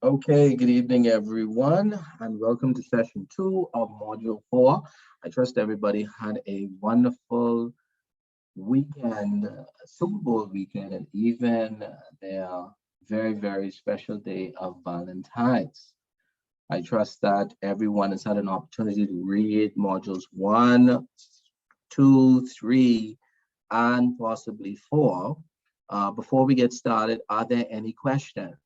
Okay, good evening, everyone, and welcome to session 2 of Module 4. I trust everybody had a wonderful weekend, Super Bowl weekend, and even their very, very special day of Valentine's. I trust that everyone has had an opportunity to read Modules 1, 2, 3, and possibly 4. Before we get started, are there any questions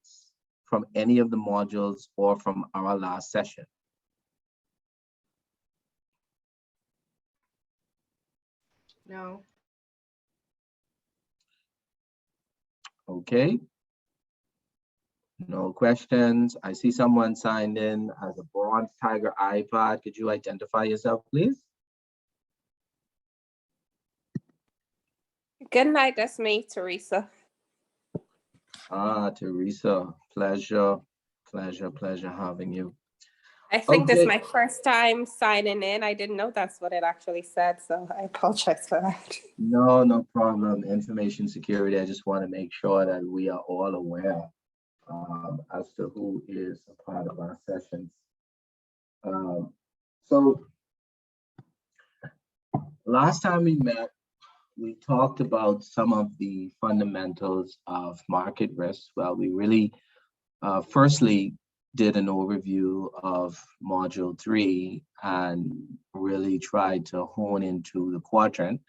from any of the modules or from our last session? No. Okay. No questions. I see someone signed in as a Bronze Tiger iPad. Could you identify yourself, please? Good night, that's me, Teresa. Teresa, pleasure having you. I think this is my first time signing in. I didn't know that's what it actually said, so I apologize for that. No problem. Information security, I just want to make sure that we are all aware as to who is a part of our sessions. So last time we met, we talked about some of the fundamentals of market risk. Well, we really firstly did an overview of Module 3 and really tried to hone into the quadrant.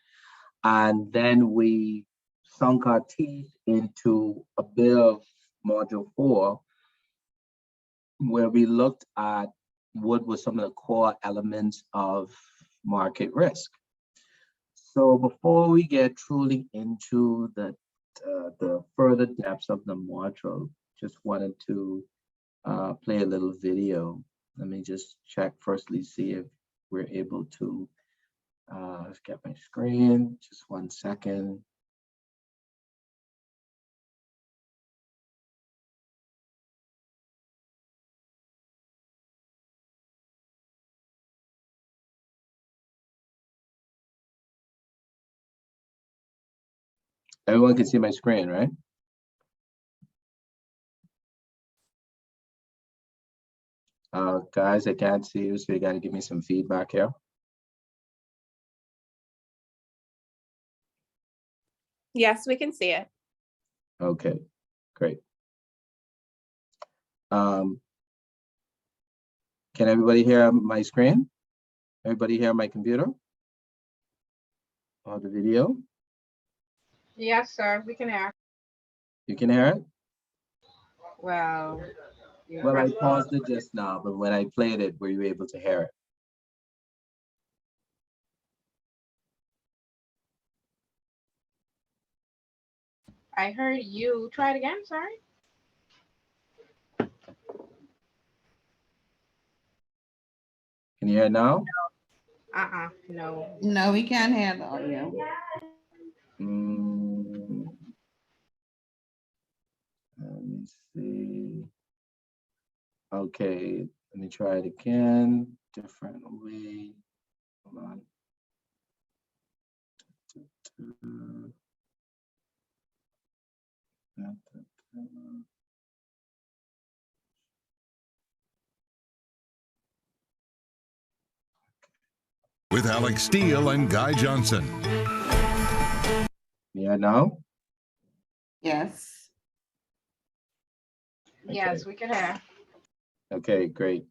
And then we sunk our teeth into a bit of Module 4, where we looked at what were some of the core elements of market risk. So before we get truly into the further depths of the module, just wanted to play a little video. Let me just check firstly, see if we're able to get my screen. Just 1 second. Everyone can see my screen, right? Guys, I can't see you, so you gotta give me some feedback here. Yes, we can see it. Okay, great. Can everybody hear my screen? Everybody hear my computer? Or the video? Yes, sir, we can hear. You can hear it? Well, I paused it just now, but when I played it, were you able to hear it? I heard you. Try it again, sorry. Can you hear it now? No. No, we can't hear the audio. Let me see. Okay, let me try it again. Different way. Hold on. With Alex Steele and Guy Johnson. Yeah, now? Yes. Yes, we can hear. Okay, great.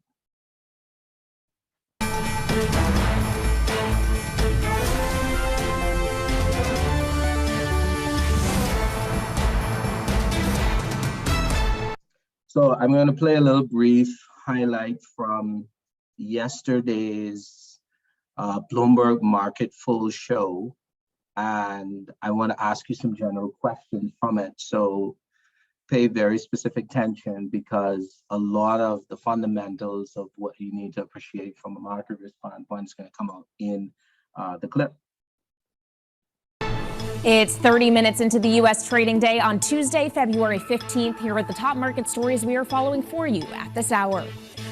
So I'm going to play a little brief highlight from yesterday's Bloomberg Market Full Show. And I want to ask you some general questions from it. So pay very specific attention, because a lot of the fundamentals of what you need to appreciate from a market risk standpoint is going to come out in the clip. It's 30 minutes into the U.S. trading day on Tuesday, February 15th. Here are the top market stories we are following for you at this hour.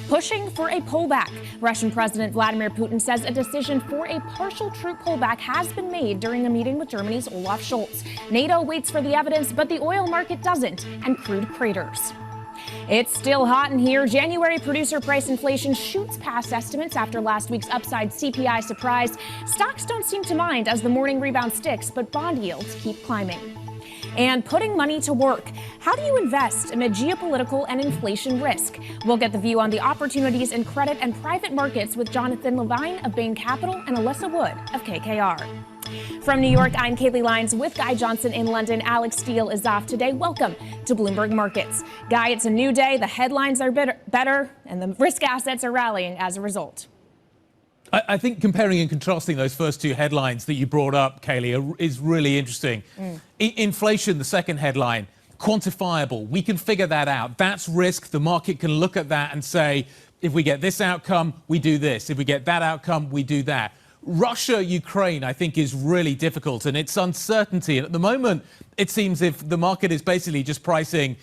Pushing for a pullback. Russian President Vladimir Putin says a decision for a partial troop pullback has been made during a meeting with Germany's Olaf Scholz. NATO waits for the evidence, but the oil market doesn't, and crude craters. It's still hot in here. January producer price inflation shoots past estimates after last week's upside CPI surprise. Stocks don't seem to mind as the morning rebound sticks, but bond yields keep climbing. And putting money to work. How do you invest amid geopolitical and inflation risk? We'll get the view on the opportunities in credit and private markets with Jonathan Levine of Bain Capital and Alyssa Wood of KKR. From New York, I'm Kaylee Lyons with Guy Johnson in London. Alex Steele is off today. Welcome to Bloomberg Markets. Guy, it's a new day. The headlines are better, and the risk assets are rallying as a result. I think comparing and contrasting those first two headlines that you brought up, Kaylee, is really interesting. Inflation, the second headline, quantifiable. We can figure that out. That's risk. The market can look at that and say, if we get this outcome, we do this. If we get that outcome, we do that. Russia, Ukraine, I think, is really difficult, and it's uncertainty. And at the moment, it seems if the market is basically just pricing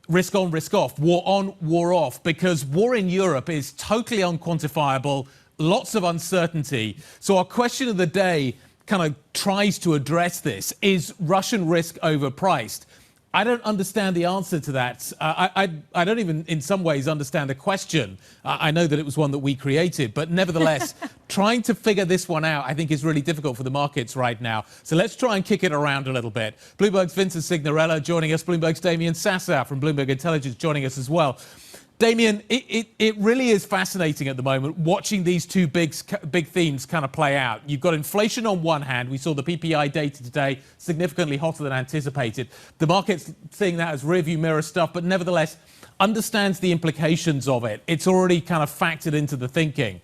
risk on, risk off, war on, war off, because war in Europe is totally unquantifiable, lots of uncertainty. So our question of the day kind of tries to address this. Is Russian risk overpriced? I don't understand the answer to that. I don't even, in some ways, understand the question. I know that it was one that we created, but nevertheless, trying to figure this one out, I think, is really difficult for the markets right now. So let's try and kick it around a little bit. Bloomberg's Vincent Signorella joining us. Bloomberg's Damian Sassow from Bloomberg Intelligence joining us as well. Damian, it really is fascinating at the moment watching these two big themes kind of play out. You've got inflation on one hand. We saw the PPI data today, significantly hotter than anticipated. The market's seeing that as rearview mirror stuff, but nevertheless understands the implications of it. It's already kind of factored into the thinking.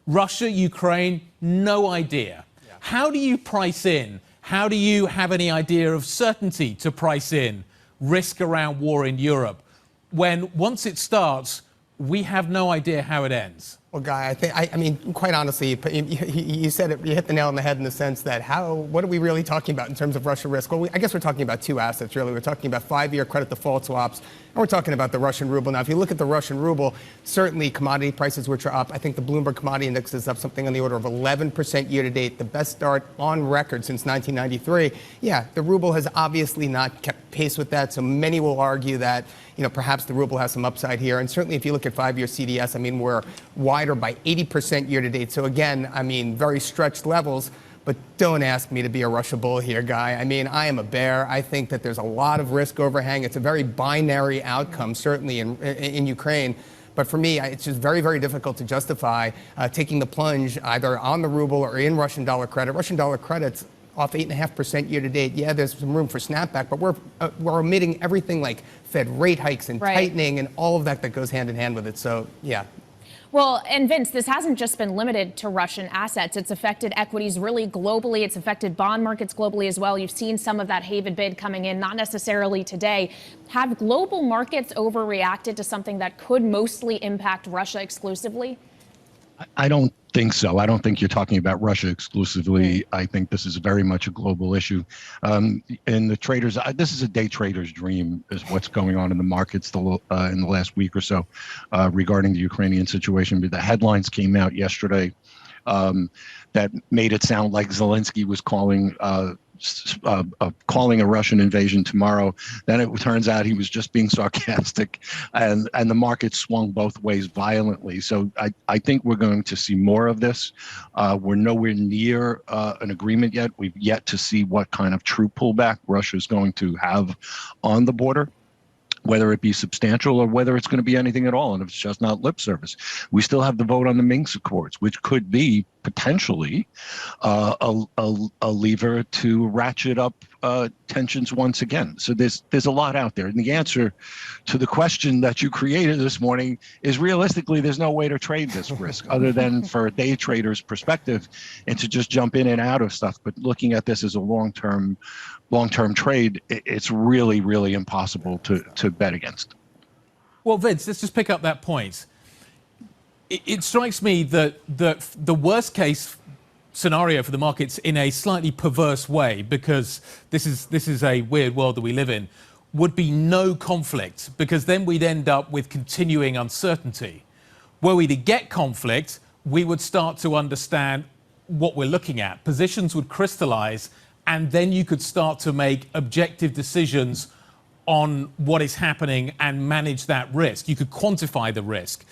Russia, Ukraine, no idea. Yeah. How do you price in? How do you have any idea of certainty to price in risk around war in Europe, when once it starts, we have no idea how it ends? Well, Guy, I mean, quite honestly, you said it, you hit the nail on the head in the sense that what are we really talking about in terms of Russia risk? Well, I guess we're talking about two assets, really. We're talking about 5-year credit default swaps, and we're talking about the Russian ruble. Now, if you look at the Russian ruble, certainly commodity prices, which are up, I think the Bloomberg Commodity Index is up something on the order of 11% year to date, the best start on record since 1993. Yeah, the ruble has obviously not kept pace with that, so many will argue that, perhaps the ruble has some upside here. And certainly if you look at 5-year CDS, I mean, we're wider by 80% year to date. So again, I mean, very stretched levels, but don't ask me to be a Russia bull here, Guy. I mean, I am a bear. I think that there's a lot of risk overhang. It's a very binary outcome, certainly in Ukraine. But for me, it's just very, very difficult to justify taking the plunge either on the ruble or in Russian dollar credit. Russian dollar credit's off 8.5% year to date. Yeah, there's some room for snapback, but we're omitting everything like Fed rate hikes and tightening and all of that goes hand in hand with it. So, yeah. Well, and Vince, this hasn't just been limited to Russian assets. It's affected equities really globally. It's affected bond markets globally as well. You've seen some of that haven bid coming in, not necessarily today. Have global markets overreacted to something that could mostly impact Russia exclusively? I don't think so. I don't think you're talking about Russia exclusively. I think this is very much a global issue. And the traders, this is a day trader's dream, is what's going on in the markets in the last week or so regarding the Ukrainian situation. But the headlines came out yesterday that made it sound like Zelensky was calling a Russian invasion tomorrow. Then it turns out he was just being sarcastic, and the market swung both ways violently. So I think we're going to see more of this. We're nowhere near an agreement yet. We've yet to see what kind of true pullback Russia is going to have on the border, whether it be substantial or whether it's going to be anything at all. And if it's just not lip service, we still have the vote on the Minsk Accords, which could be potentially a lever to ratchet up tensions once again. So there's a lot out there. And the answer to the question that you created this morning is realistically, there's no way to trade this risk other than for a day trader's perspective and to just jump in and out of stuff. But looking at this as a long-term trade, it's really, really impossible to bet against. Well, Vince, let's just pick up that point. It strikes me that the worst case scenario for the markets, in a slightly perverse way, because this is a weird world that we live in, would be no conflict, because then we'd end up with continuing uncertainty. Were we to get conflict, we would start to understand what we're looking at. Positions would crystallize, and then you could start to make objective decisions on what is happening and manage that risk. You could quantify the risk.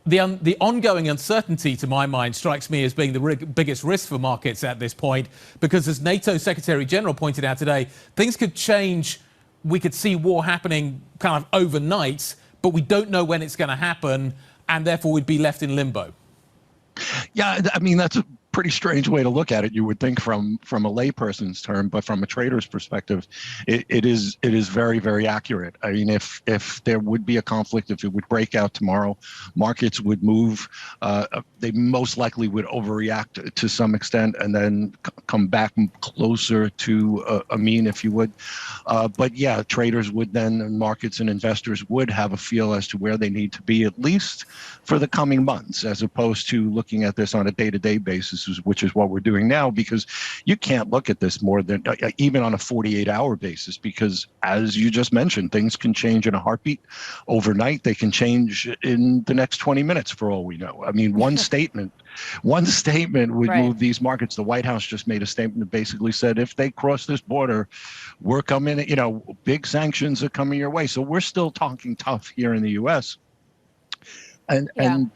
The ongoing uncertainty, to my mind, strikes me as being the biggest risk for markets at this point, because as NATO Secretary General pointed out today, things could change. We could see war happening kind of overnight, but we don't know when it's going to happen, and therefore we'd be left in limbo. Yeah, I mean, that's a pretty strange way to look at it. You would think from a layperson's term, but from a trader's perspective, it is very, very accurate. I mean, if there would be a conflict, if it would break out tomorrow, markets would move. They most likely would overreact to some extent and then come back closer to a mean, if you would. But yeah, traders would then, and markets and investors would have a feel as to where they need to be, at least for the coming months, as opposed to looking at this on a day-to-day basis, which is what we're doing now, because you can't look at this more than even on a 48-hour basis, because as you just mentioned, things can change in a heartbeat overnight. They can change in the next 20 minutes for all we know. I mean, one statement would move these markets. The White House just made a statement that basically said, if they cross this border, we're coming, big sanctions are coming your way. So we're still talking tough here in the US. And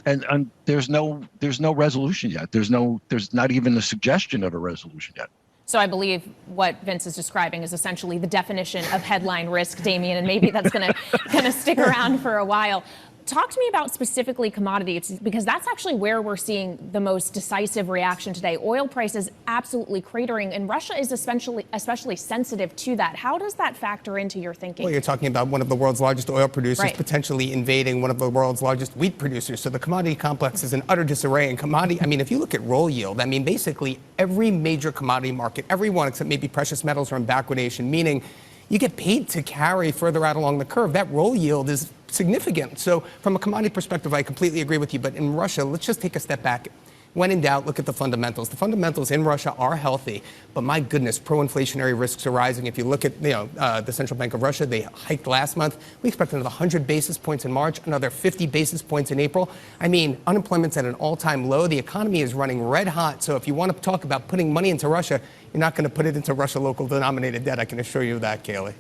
there's no resolution yet. There's not even a suggestion of a resolution yet. So I believe what Vince is describing is essentially the definition of headline risk, Damien, and maybe that's going to stick around for a while. Talk to me about specifically commodities, because that's actually where we're seeing the most decisive reaction today. Oil prices absolutely cratering, and Russia is especially sensitive to that. How does that factor into your thinking? Well, you're talking about one of the world's largest oil producers potentially invading one of the world's largest wheat producers. So the commodity complex is in utter disarray. And if you look at roll yield, I mean, basically every major commodity market, every one except maybe precious metals are in backwardation, meaning you get paid to carry further out along the curve. That roll yield is significant. So from a commodity perspective, I completely agree with you. But in Russia, let's just take a step back. When in doubt, look at the fundamentals. The fundamentals in Russia are healthy, but my goodness, pro-inflationary risks are rising. If you look at the Central Bank of Russia, they hiked last month. We expect another 100 basis points in March, another 50 basis points in April. I mean, unemployment's at an all-time low. The economy is running red hot. So if you want to talk about putting money into Russia, you're not going to put it into Russia local denominated debt. I can assure you that, Kaylee.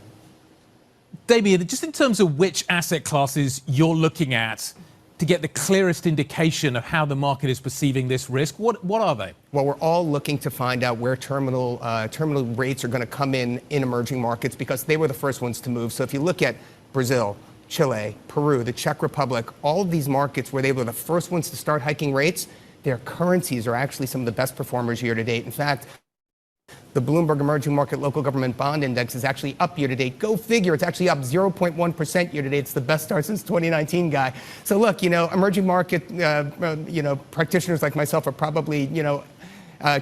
Damien, just in terms of which asset classes you're looking at to get the clearest indication of how the market is perceiving this risk, what are they? Well, we're all looking to find out where terminal rates are going to come in emerging markets, because they were the first ones to move. So if you look at Brazil, Chile, Peru, the Czech Republic, all of these markets where they were the first ones to start hiking rates, their currencies are actually some of the best performers year to date. In fact, the Bloomberg Emerging Market Local Government Bond Index is actually up year to date. Go figure, it's actually up 0.1% year to date. It's the best start since 2019, Guy. So look, emerging market, practitioners like myself are probably,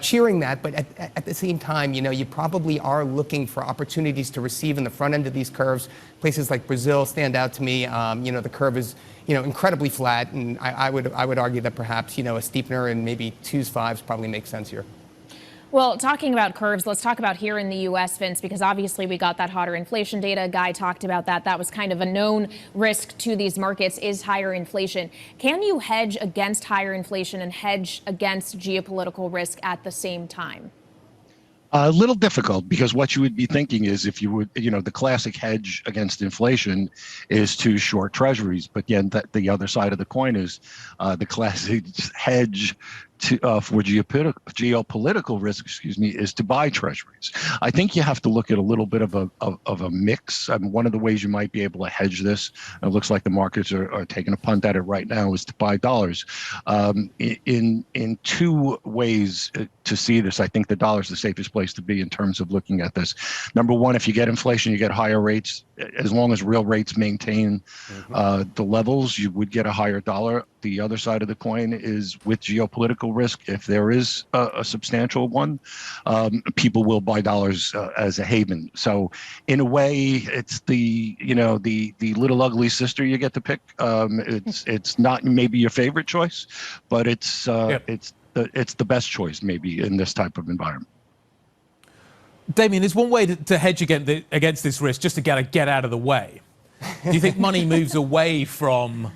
cheering that. But at the same time, you probably are looking for opportunities to receive in the front end of these curves. Places like Brazil stand out to me. The curve is, incredibly flat. And I would argue that perhaps, a steepener and maybe 2s, 5s probably makes sense here. Well, talking about curves, let's talk about here in the U.S., Vince, because obviously we got that hotter inflation data. Guy talked about that. That was kind of a known risk to these markets, is higher inflation. Can you hedge against higher inflation and hedge against geopolitical risk at the same time? A little difficult, because what you would be thinking is, if you would, the classic hedge against inflation is to short treasuries. But again, the other side of the coin is the classic hedge for geopolitical risk, is to buy treasuries. I think you have to look at a little bit of a mix. I mean, one of the ways you might be able to hedge this, it looks like the markets are taking a punt at it right now, is to buy dollars. In two ways to see this, I think the dollar is the safest place to be in terms of looking at this. Number one, if you get inflation, you get higher rates. As long as real rates maintain the levels, you would get a higher dollar. The other side of the coin is with geopolitical risk. If there is a substantial one, people will buy dollars as a haven. So in a way, it's the little ugly sister you get to pick. It's not maybe your favorite choice, but it's the best choice maybe in this type of environment. Damien, is one way to hedge against this risk just to get out of the way? Do you think money moves away from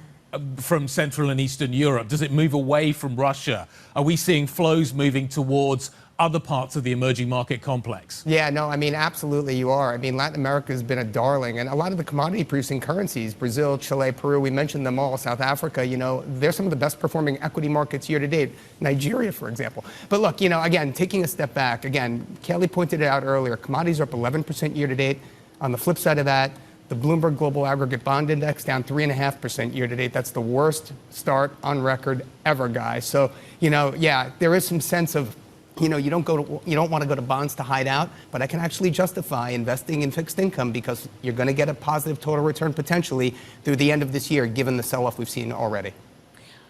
Central and Eastern Europe? Does it move away from Russia? Are we seeing flows moving towards other parts of the emerging market complex? Yeah, no, I mean, absolutely you are. I mean, Latin America has been a darling, and a lot of the commodity producing currencies, Brazil, Chile, Peru, we mentioned them all, South Africa, you know, they're some of the best performing equity markets year to date. Nigeria, for example. But look, you know, again, taking a step back, again, Kelly pointed it out earlier, commodities are up 11% year to date. On the flip side of that, the Bloomberg Global Aggregate Bond Index down 3.5% year to date. That's the worst start on record ever, guys. So, you know, yeah, there is some sense of, you know, you don't want to go to bonds to hide out, but I can actually justify investing in fixed income because you're going to get a positive total return potentially through the end of this year, given the sell-off we've seen already.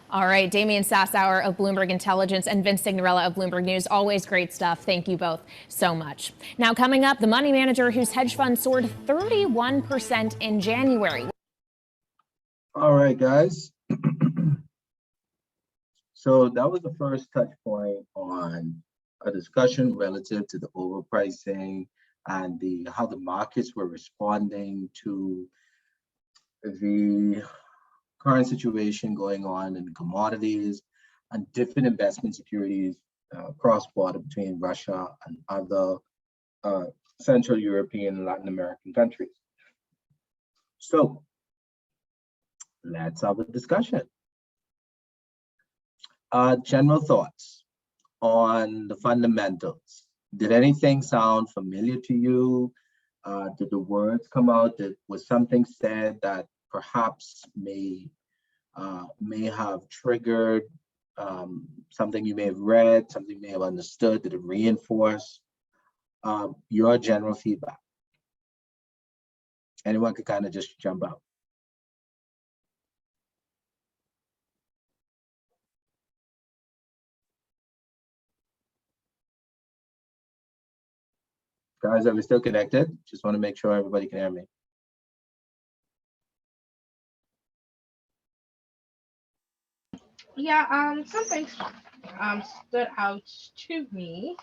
All right, Damian Sassower of Bloomberg Intelligence and Vince Signorella of Bloomberg News. Always great stuff. Thank you both so much. Now coming up, the money manager whose hedge fund soared 31% in January. All right, guys. So that was the first touch point on a discussion relative to the overpricing and how the markets were responding to the current situation going on in commodities and different investment securities cross-border between Russia and other Central European and Latin American countries. So let's have a discussion. General thoughts on the fundamentals. Did anything sound familiar to you? Did the words come out? Was something said that perhaps may have triggered something you may have read, something you may have understood? Did it reinforce your general feedback? Anyone could kind of just jump out. Guys, are we still connected? Just want to make sure everybody can hear me. Yeah, something stood out to me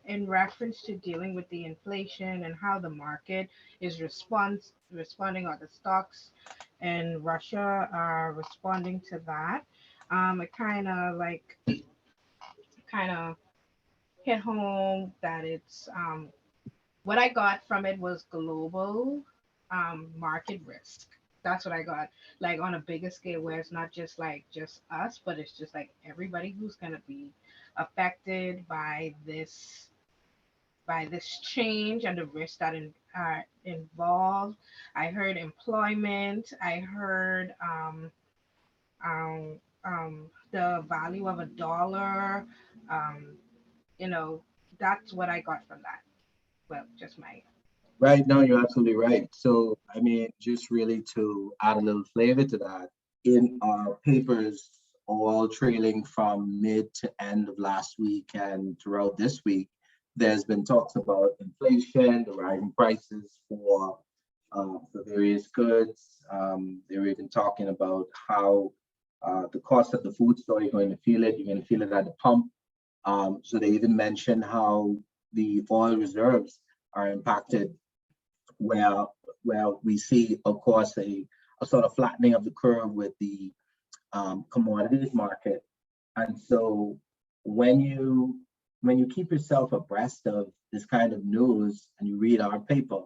in reference to dealing with the inflation and how the market is responding, or the stocks in Russia are responding to that. It kind of hit home that it's what I got from it was global market risk. That's what I got, like on a bigger scale, where it's not just us, but it's just like everybody who's gonna be affected by this change and the risks that are involved. I heard employment. I heard the value of a dollar. Um, you know, that's what I got from that. Well, just my. Right, no, you're absolutely right. So, I mean, just really to add a little flavor to that, in our papers, all trailing from mid to end of last week and throughout this week, there's been talks about inflation, the rising prices for various goods. They were even talking about how the cost of the food store, you're going to feel it. You're going to feel it at the pump. So they even mentioned how the oil reserves are impacted, where we see, of course, a sort of flattening of the curve with the commodities market. And so when you keep yourself abreast of this kind of news and you read our paper,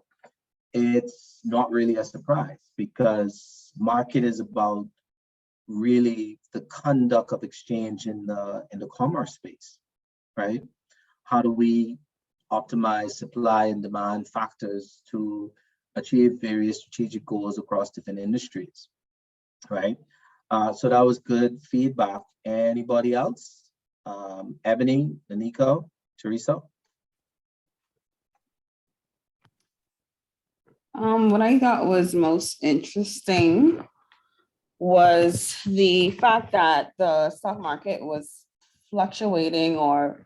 it's not really a surprise, because market is about really the conduct of exchange in the commerce space, right? How do we optimize supply and demand factors to achieve various strategic goals across different industries, right? So that was good feedback. Anybody else? Ebony, Nico, Teresa? What I thought was most interesting was the fact that the stock market was fluctuating, or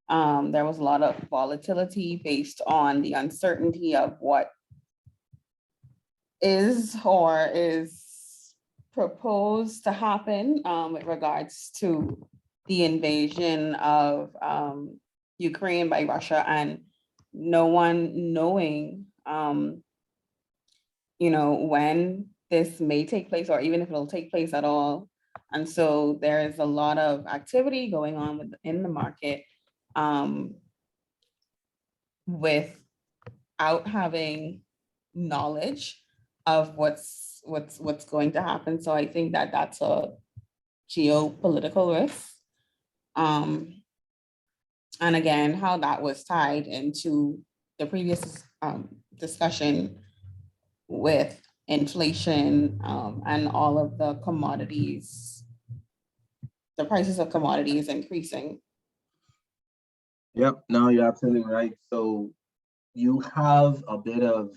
there was a lot of volatility based on the uncertainty of what is or is proposed to happen with regards to the invasion of Ukraine by Russia, and no one knowing, when this may take place, or even if it'll take place at all. And so there is a lot of activity going on in the market. without having knowledge of what's going to happen. So I think that that's a geopolitical risk. And again, how that was tied into the previous discussion with inflation and all of the commodities, the prices of commodities increasing. Yep, no, you're absolutely right. So you have a bit of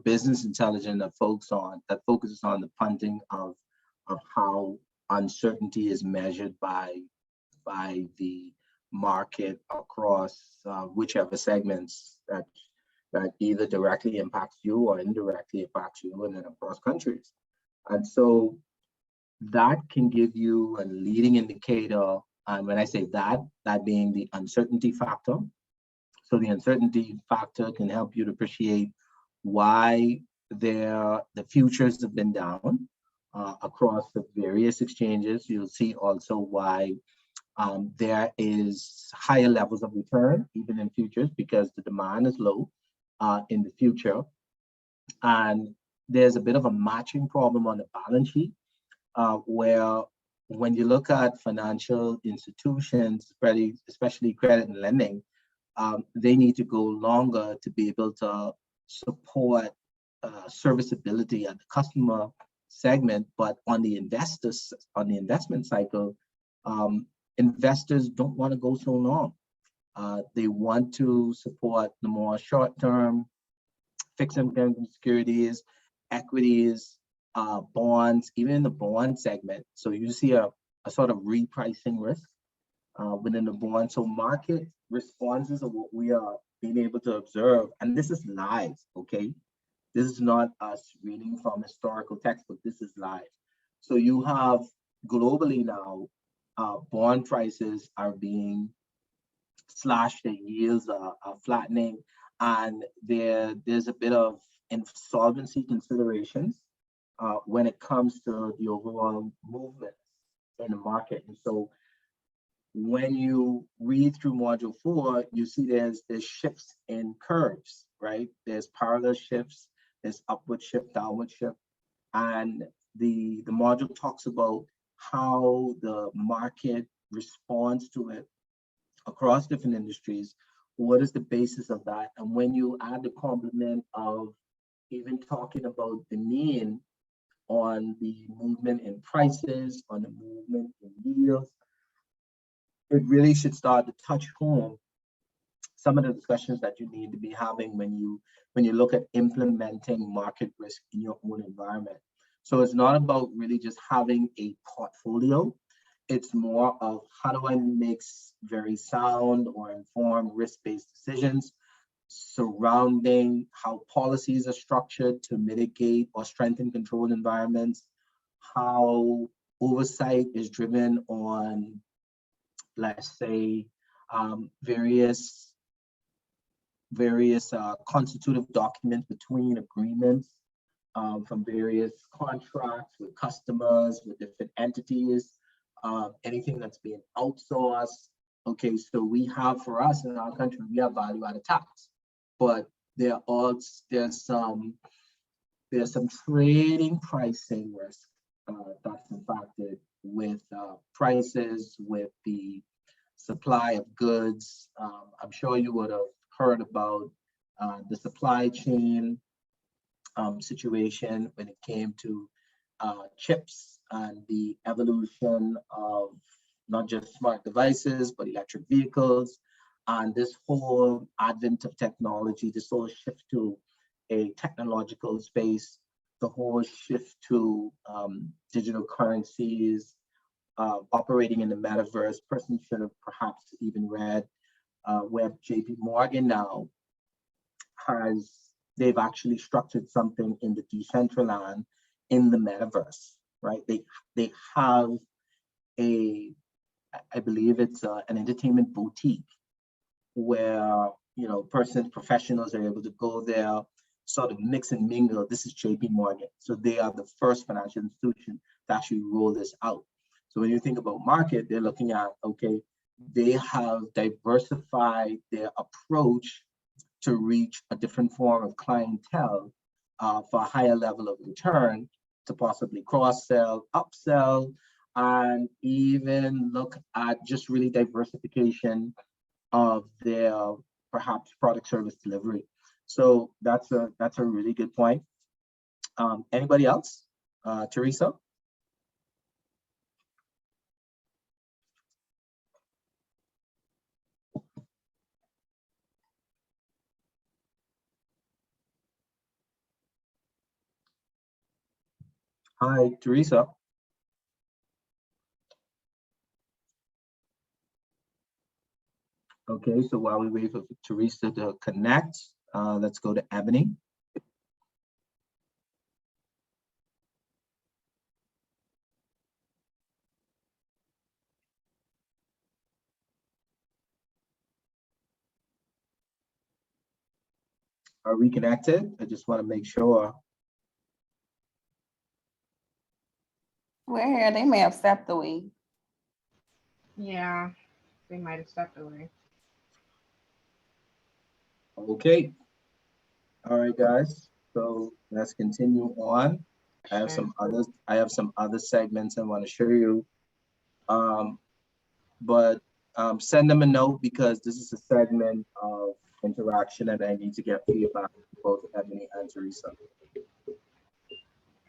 business intelligence that focuses on the punting of how uncertainty is measured by the market across whichever segments that either directly impacts you or indirectly impacts you, and then across countries. And so that can give you a leading indicator. And when I say that being the uncertainty factor. So the uncertainty factor can help you to appreciate why the futures have been down across the various exchanges. You'll see also why there is higher levels of return, even in futures, because the demand is low in the future. And there's a bit of a matching problem on the balance sheet, where when you look at financial institutions, especially credit and lending, they need to go longer to be able to support serviceability at the customer segment. But on the investment cycle, investors don't want to go so long. They want to support the more short-term fixed income securities, equities, bonds, even in the bond segment. So you see a sort of repricing risk within the bond. So market responses are what we are being able to observe. And this is live, okay? This is not us reading from historical textbook. This is live. So you have globally now, bond prices are being slashed, the yields are flattening, and there's a bit of insolvency considerations when it comes to the overall movement in the market. And so when you read through module 4, you see there's shifts in curves, right? There's parallel shifts, there's upward shift, downward shift. And the module talks about how the market responds to it across different industries. What is the basis of that? And when you add the complement of even talking about the mean on the movement in prices, on the movement in yields, it really should start to touch home some of the discussions that you need to be having when you look at implementing market risk in your own environment. So it's not about really just having a portfolio. It's more of how do I make very sound or informed risk-based decisions surrounding how policies are structured to mitigate or strengthen control environments, how oversight is driven on, let's say, various constitutive documents between agreements from various contracts with customers, with different entities, anything that's being outsourced. Okay, so we have, for us in our country, we have value-added tax, but there's some trading pricing risk that's impacted with prices, with the supply of goods. I'm sure you would have heard about the supply chain situation when it came to chips and the evolution of not just smart devices, but electric vehicles, and this whole advent of technology, this whole shift to a technological space, the whole shift to digital currencies, operating in the metaverse. Person should have perhaps even read where JP Morgan now they've actually structured something in the Decentraland in the metaverse, right? They have I believe it's an entertainment boutique where, professionals are able to go there, sort of mix and mingle. This is JP Morgan. So they are the first financial institution to actually roll this out. So when you think about market, they're looking at, okay, they have diversified their approach to reach a different form of clientele for a higher level of return, to possibly cross-sell, upsell, and even look at just really diversification of their perhaps product service delivery. So that's a really good point. Anybody else? Teresa? Hi, Teresa. Okay, so while we wait for Teresa to connect, let's go to Ebony. Are we connected? I just want to make sure. We're here. They may have stepped away. Yeah, they might have stepped away. Okay. All right, guys. So let's continue on. I have some other segments I want to show you. But send them a note, because this is a segment of interaction and I need to get feedback from both Ebony and Teresa.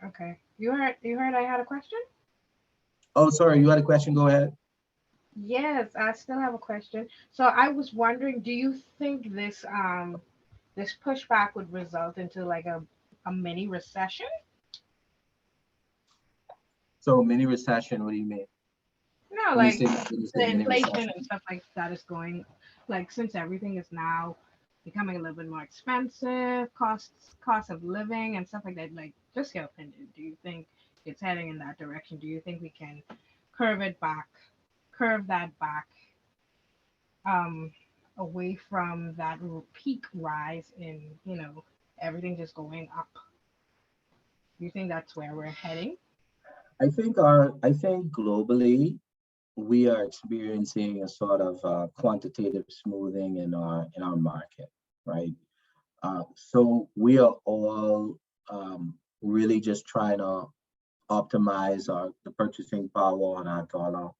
Okay. You heard I had a question? Oh, sorry, you had a question, go ahead. Yes, I still have a question. So I was wondering, do you think this this pushback would result into like a mini recession? So mini recession, what do you mean? No, When you like say the mini inflation recession? and stuff like that is going, like, since everything is now becoming a little bit more expensive, cost of living and stuff like that, like, just your opinion. Do you think it's heading in that direction? Do you think we can curve that back away from that peak rise in, everything just going up? Do you think that's where we're heading? I think globally we are experiencing a sort of quantitative smoothing in our market, right? So we are all really just trying to optimize the purchasing power on our dollar.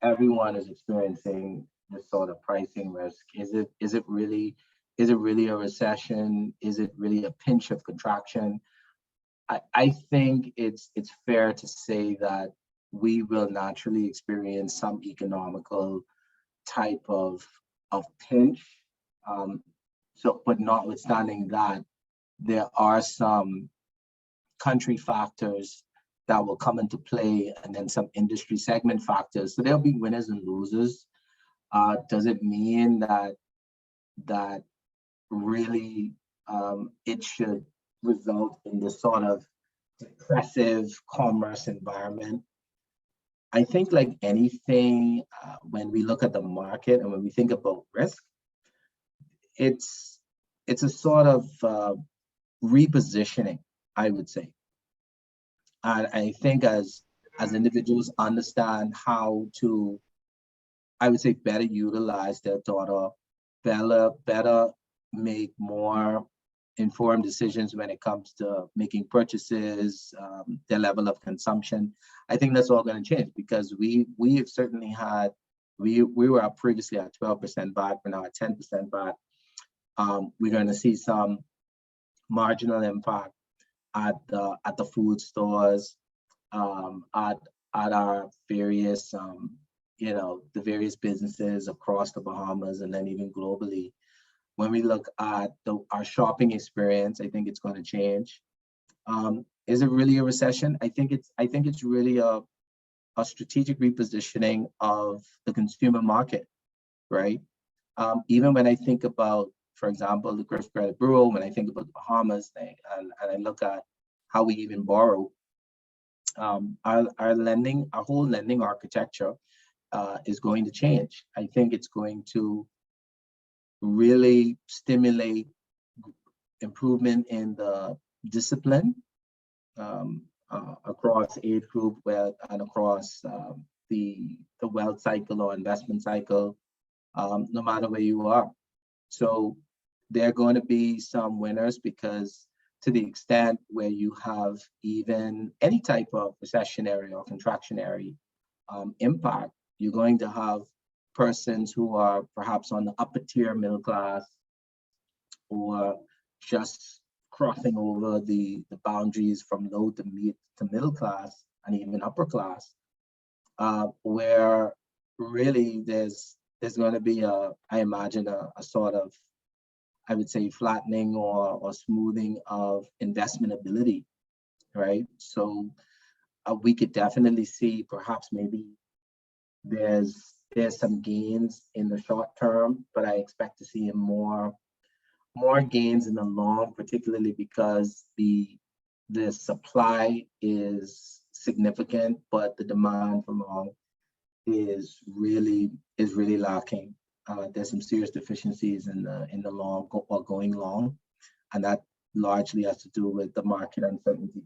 Everyone is experiencing this sort of pricing risk. Is it really a recession? Is it really a pinch of contraction? I think it's fair to say that we will naturally experience some economical type of pinch. But notwithstanding that, there are some country factors that will come into play, and then some industry segment factors. So there'll be winners and losers. Does it mean that really it should result in this sort of depressive commerce environment? I think, like anything, when we look at the market and when we think about risk, it's a sort of repositioning, I would say. And I think as individuals understand how to, I would say, better utilize their data, better make more informed decisions when it comes to making purchases, their level of consumption, I think that's all going to change, because we have certainly had, we were previously at 12% baht, we're now at 10% baht. We're going to see some marginal impact at the food stores, at our various the various businesses across the Bahamas, and then even globally. When we look at our shopping experience, I think it's going to change. Is it really a recession? I think it's really a strategic repositioning of the consumer market, right? Even when I think about, for example, the Griff Credit Bureau, when I think about the Bahamas thing, and I look at how we even borrow, our whole lending architecture is going to change. I think it's going to really stimulate improvement in the discipline across age group and across the wealth cycle or investment cycle, no matter where you are. So there are going to be some winners, because to the extent where you have even any type of recessionary or contractionary impact, you're going to have persons who are perhaps on the upper tier middle class, or just crossing over the boundaries from low to middle class and even upper class, where really there's going to be I imagine a sort of, I would say, flattening or smoothing of investment ability, right? So we could definitely see perhaps maybe there's some gains in the short term, but I expect to see more gains in the long, particularly because the supply is significant, but the demand for long is really lacking. There's some serious deficiencies in the long or going long, and that largely has to do with the market uncertainty.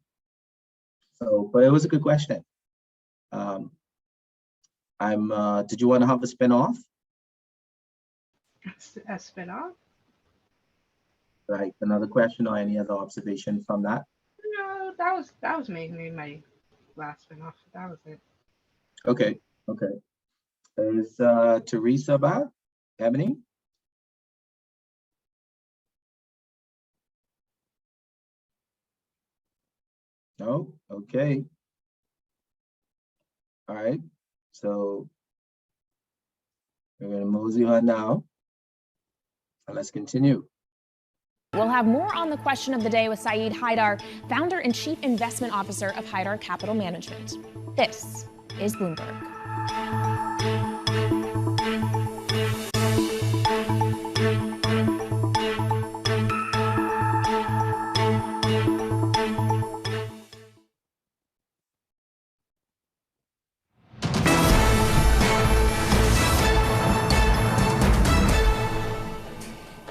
So, but it was a good question. Did you want to have a spin-off? A spin-off? Right, another question or any other observation from that? No, that was mainly my last spin-off. That was it. Okay. Is Teresa back? Ebony? No? Okay. All right. So we're going to mosey on now. And let's continue. We'll have more on the question of the day with Saeed Haidar, founder and chief investment officer of Haidar Capital Management. This is Bloomberg.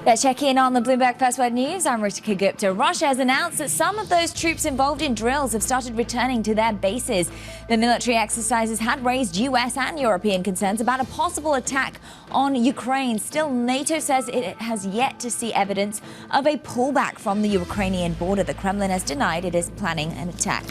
Let's check in on the Bloomberg First Word News. I'm Ritika Gupta. Russia has announced that some of those troops involved in drills have started returning to their bases. The military exercises had raised US and European concerns about a possible attack on Ukraine. Still, NATO says it has yet to see evidence of a pullback from the Ukrainian border. The Kremlin has denied it is planning an attack.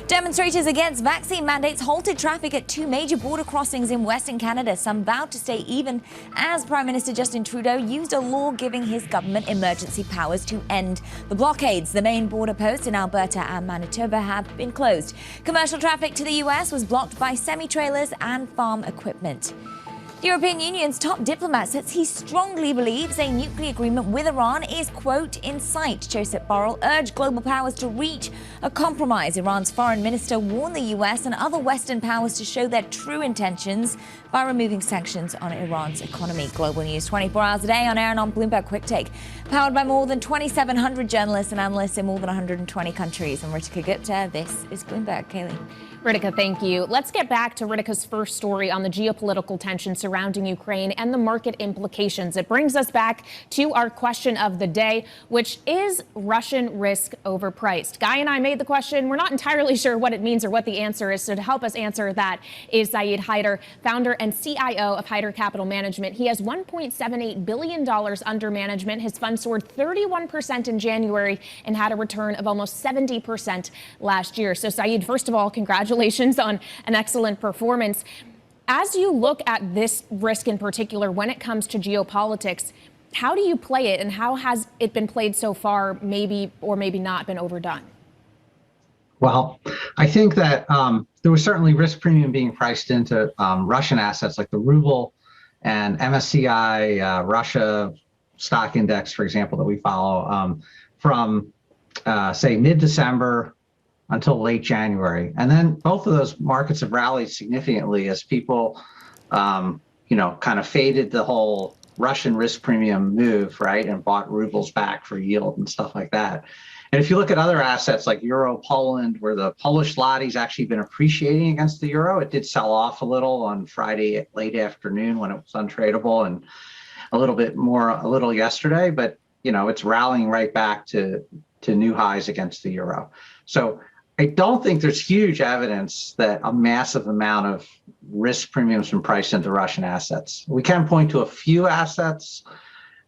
Demonstrators against vaccine mandates halted traffic at two major border crossings in Western Canada. Some vowed to stay even as Prime Minister Justin Trudeau used a law giving his government emergency powers to end the blockades. The main border posts in Alberta and Manitoba have been closed. Commercial traffic to the US was blocked by semi-trailers and farm equipment. The European Union's top diplomat says he strongly believes a nuclear agreement with Iran is, quote, in sight. Joseph Borrell urged global powers to reach a compromise. Iran's foreign minister warned the US and other Western powers to show their true intentions by removing sanctions on Iran's economy. Global news 24 hours a day on air and on Bloomberg Quick Take. Powered by more than 2,700 journalists and analysts in more than 120 countries. I'm Ritika Gupta. This is Bloomberg. Kaylee. Ritika, thank you. Let's get back to Ritika's first story on the geopolitical tension surrounding Ukraine and the market implications. It brings us back to our question of the day, which is Russian risk overpriced? Guy and I made the question. We're not entirely sure what it means or what the answer is. So to help us answer that is Saeed Haidar, founder and CIO of Haidar Capital Management. He has $1.78 billion under management. His fund soared 31% in January and had a return of almost 70% last year. So Saeed, first of all, congratulations on an excellent performance. As you look at this risk in particular, when it comes to geopolitics, how do you play it and how has it been played so far, maybe or maybe not been overdone? Well, I think that there was certainly risk premium being priced into Russian assets like the ruble and MSCI Russia stock index, for example, that we follow from, say, mid-December until late January. And then both of those markets have rallied significantly as people, kind of faded the whole Russian risk premium move, right, and bought rubles back for yield and stuff like that. And if you look at other assets like Euro Poland, where the Polish zloty's actually been appreciating against the euro, it did sell off a little on Friday late afternoon when it was untradeable, and a little yesterday, but it's rallying right back to new highs against the euro. So I don't think there's huge evidence that a massive amount of risk premiums been priced into Russian assets. We can point to a few assets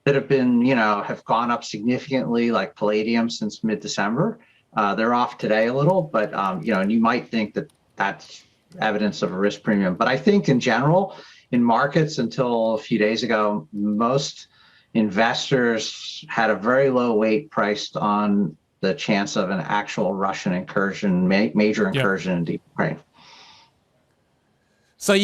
that have been, have gone up significantly, like palladium since mid-December. They're off today a little, but, and you might think that that's evidence of a risk premium. But I think in general, in markets until a few days ago, most investors had a very low weight priced on the chance of an actual Russian incursion, major incursion into Ukraine. So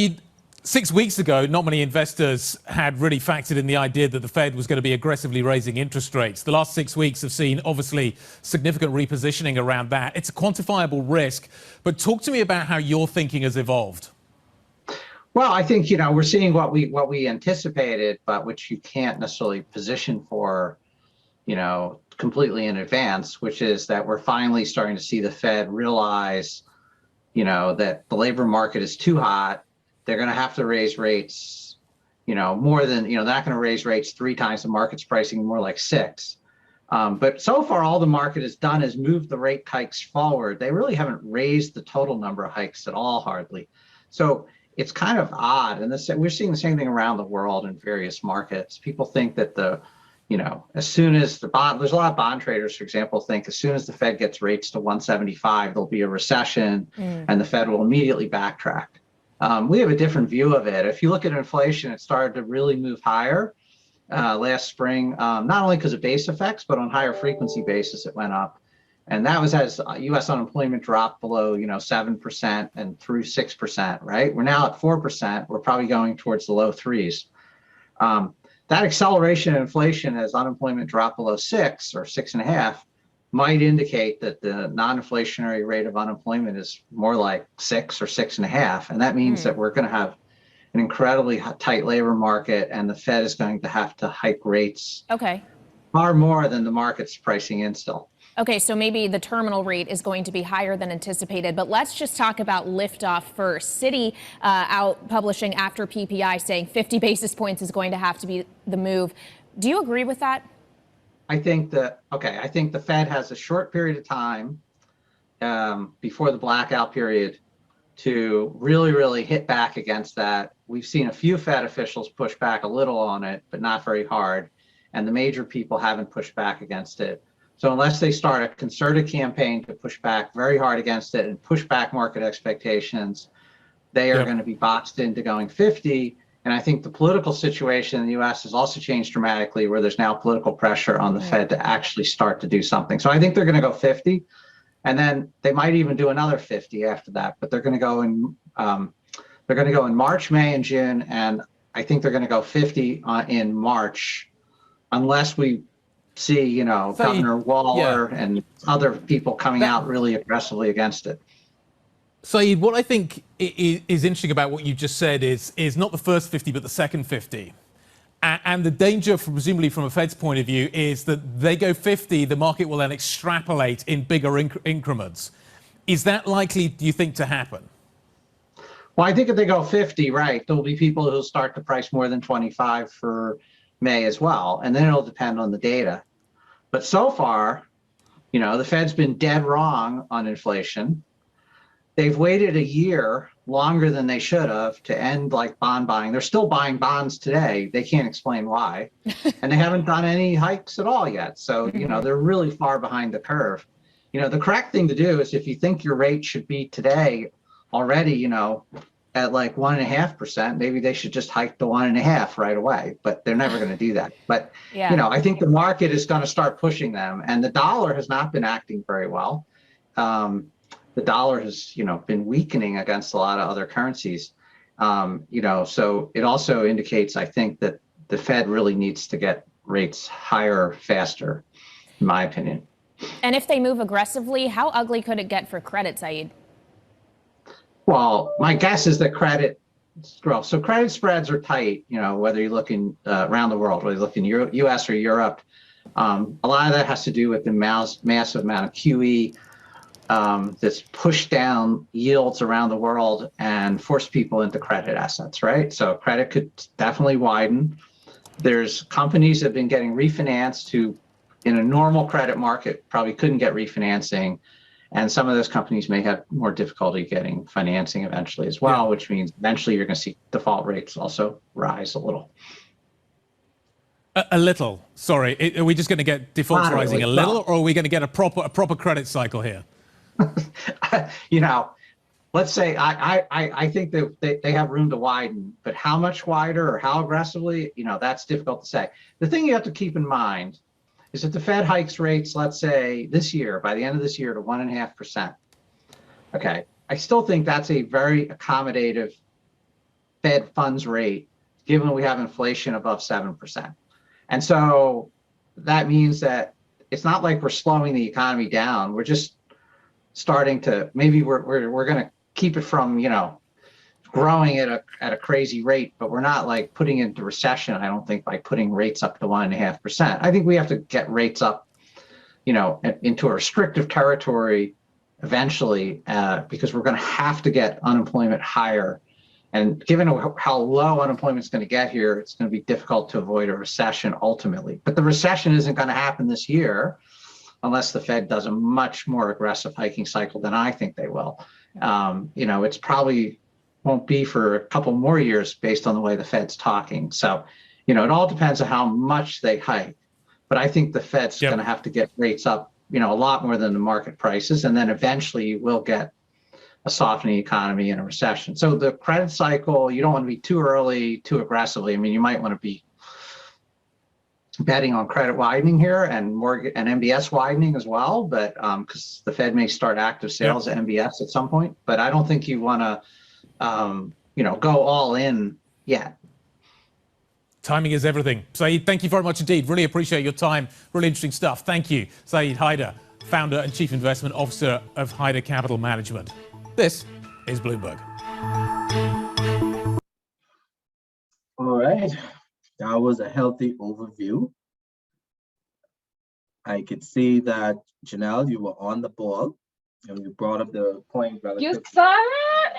6 weeks ago, not many investors had really factored in the idea that the Fed was going to be aggressively raising interest rates. The last 6 weeks have seen, obviously, significant repositioning around that. It's a quantifiable risk, but talk to me about how your thinking has evolved. Well, I think, we're seeing what we anticipated, but which you can't necessarily position for, completely in advance, which is that we're finally starting to see the Fed realize, that the labor market is too hot. They're going to have to raise rates, more than, they're not going to raise rates 3 times the market's pricing, more like 6. But so far, all the market has done is move the rate hikes forward. They really haven't raised the total number of hikes at all, hardly. So it's kind of odd. And we're seeing the same thing around the world in various markets. People think that as soon as there's a lot of bond traders, for example, think as soon as the Fed gets rates to 175, there'll be a recession and the Fed will immediately backtrack. We have a different view of it. If you look at inflation, it started to really move higher last spring, not only because of base effects, but on higher frequency basis, it went up. And that was as U.S. unemployment dropped below, 7% and through 6%, right? We're now at 4%. We're probably going towards the low 3s. That acceleration in inflation as unemployment dropped below 6 or 6.5 might indicate that the non-inflationary rate of unemployment is more like 6 or 6.5. And that means that we're going to have an incredibly tight labor market and the Fed is going to have to hike rates far more than the market's pricing in still. Okay, so maybe the terminal rate is going to be higher than anticipated, but let's just talk about liftoff first. Citi out publishing after PPI saying 50 basis points is going to have to be the move. Do you agree with that? I think the Fed has a short period of time before the blackout period to really hit back against that. We've seen a few Fed officials push back a little on it, but not very hard. And the major people haven't pushed back against it. So unless they start a concerted campaign to push back very hard against it and push back market expectations, they are going to be boxed into going 50. And I think the political situation in the U.S. has also changed dramatically, where there's now political pressure on the Fed to actually start to do something. So I think they're going to go 50, and then they might even do another 50 after that. But they're going to go in March, May, and June, and I think they're going to go 50 in March, unless we see, Governor Waller and other people coming out really aggressively against it. Saeed, what I think is interesting about what you just said is not the first 50, but the second 50. And the danger, presumably from a Fed's point of view, is that they go 50, the market will then extrapolate in bigger increments. Is that likely, do you think, to happen? Well, I think if they go 50, right, there'll be people who'll start to price more than 25 for May as well. And then it'll depend on the data. But so far, the Fed's been dead wrong on inflation. They've waited a year longer than they should have to end bond buying. They're still buying bonds today. They can't explain why. And they haven't done any hikes at all yet. So, they're really far behind the curve. The correct thing to do is, if you think your rate should be today already, at 1.5%, maybe they should just hike to 1.5 right away, but they're never going to do that. But, I think the market is going to start pushing them, and the dollar has not been acting very well. The dollar has, been weakening against a lot of other currencies. So it also indicates, I think, that the Fed really needs to get rates higher faster, in my opinion. And if they move aggressively, how ugly could it get for credit, Saeed? Well, my guess is that credit spreads are tight, whether you're looking around the world, whether you look in US or Europe. A lot of that has to do with the massive amount of QE that's pushed down yields around the world and forced people into credit assets, right? So credit could definitely widen. There's companies that have been getting refinanced who, in a normal credit market, probably couldn't get refinancing. And some of those companies may have more difficulty getting financing eventually as well, which means eventually you're going to see default rates also rise a little. A little. Sorry, are we just going to get defaults rising a little, or are we going to get a proper credit cycle here? You know, let's say I think that they have room to widen, but how much wider or how aggressively, you know, that's difficult to say. The thing you have to keep in mind is that the Fed hikes rates, let's say this year, by the end of this year, to 1.5%. Okay, I still think that's a very accommodative Fed funds rate, given we have inflation above 7%. And so that means that it's not like we're slowing the economy down. We're just starting to, maybe we're going to keep it from, you know, growing at a crazy rate, but we're not like putting it into recession, I don't think, by putting rates up to 1.5%. I think we have to get rates up, you know, into a restrictive territory eventually, because we're going to have to get unemployment higher. And given how low unemployment is going to get here, it's going to be difficult to avoid a recession ultimately. But the recession isn't going to happen this year unless the Fed does a much more aggressive hiking cycle than I think they will. You know, it's probably won't be for a couple more years based on the way the Fed's talking. So, you know, it all depends on how much they hike. But I think the Fed's going to have to get rates up, you know, a lot more than the market prices. And then eventually you will get a softening economy and a recession. So the credit cycle, you don't want to be too early, too aggressively. I mean, you might want to be betting on credit widening here and mortgage and MBS widening as well, but because the Fed may start active sales of MBS at some point. But I don't think you want to, you know, go all in yet. Timing is everything. Saeed, thank you very much indeed. Really appreciate your time. Really interesting stuff. Thank you. Saeed Haider, founder and chief investment officer of Haider Capital Management. This is Bloomberg. All right, that was a healthy overview. I could see that, Janelle, you were on the ball and you brought up the point relative. You saw it?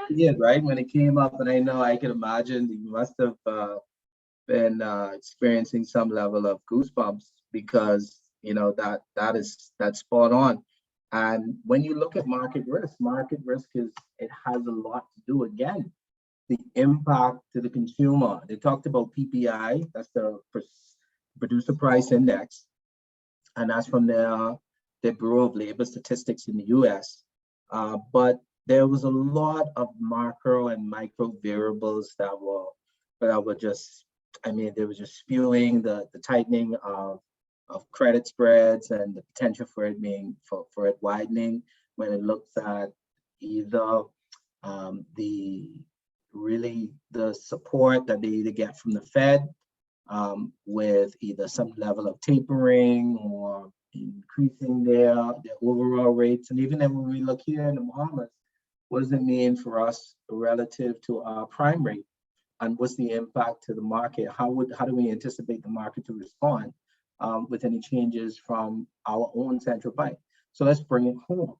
Yeah, right, when it came up, and I know I can imagine you must have been experiencing some level of goosebumps because, you know, that's spot on. And when you look at market risk it has a lot to do, again, the impact to the consumer. They talked about PPI, that's the producer price index, and that's from the Bureau of Labor Statistics in the US. But there was a lot of macro and micro variables that were just, I mean, they were just spewing the tightening of credit spreads and the potential for it being for it widening when it looks at either the support that they either get from the Fed with either some level of tapering or increasing their overall rates. And even then when we look here in the Bahamas, what does it mean for us relative to our prime rate? And what's the impact to the market? How do we anticipate the market to respond with any changes from our own central bank? So let's bring it home.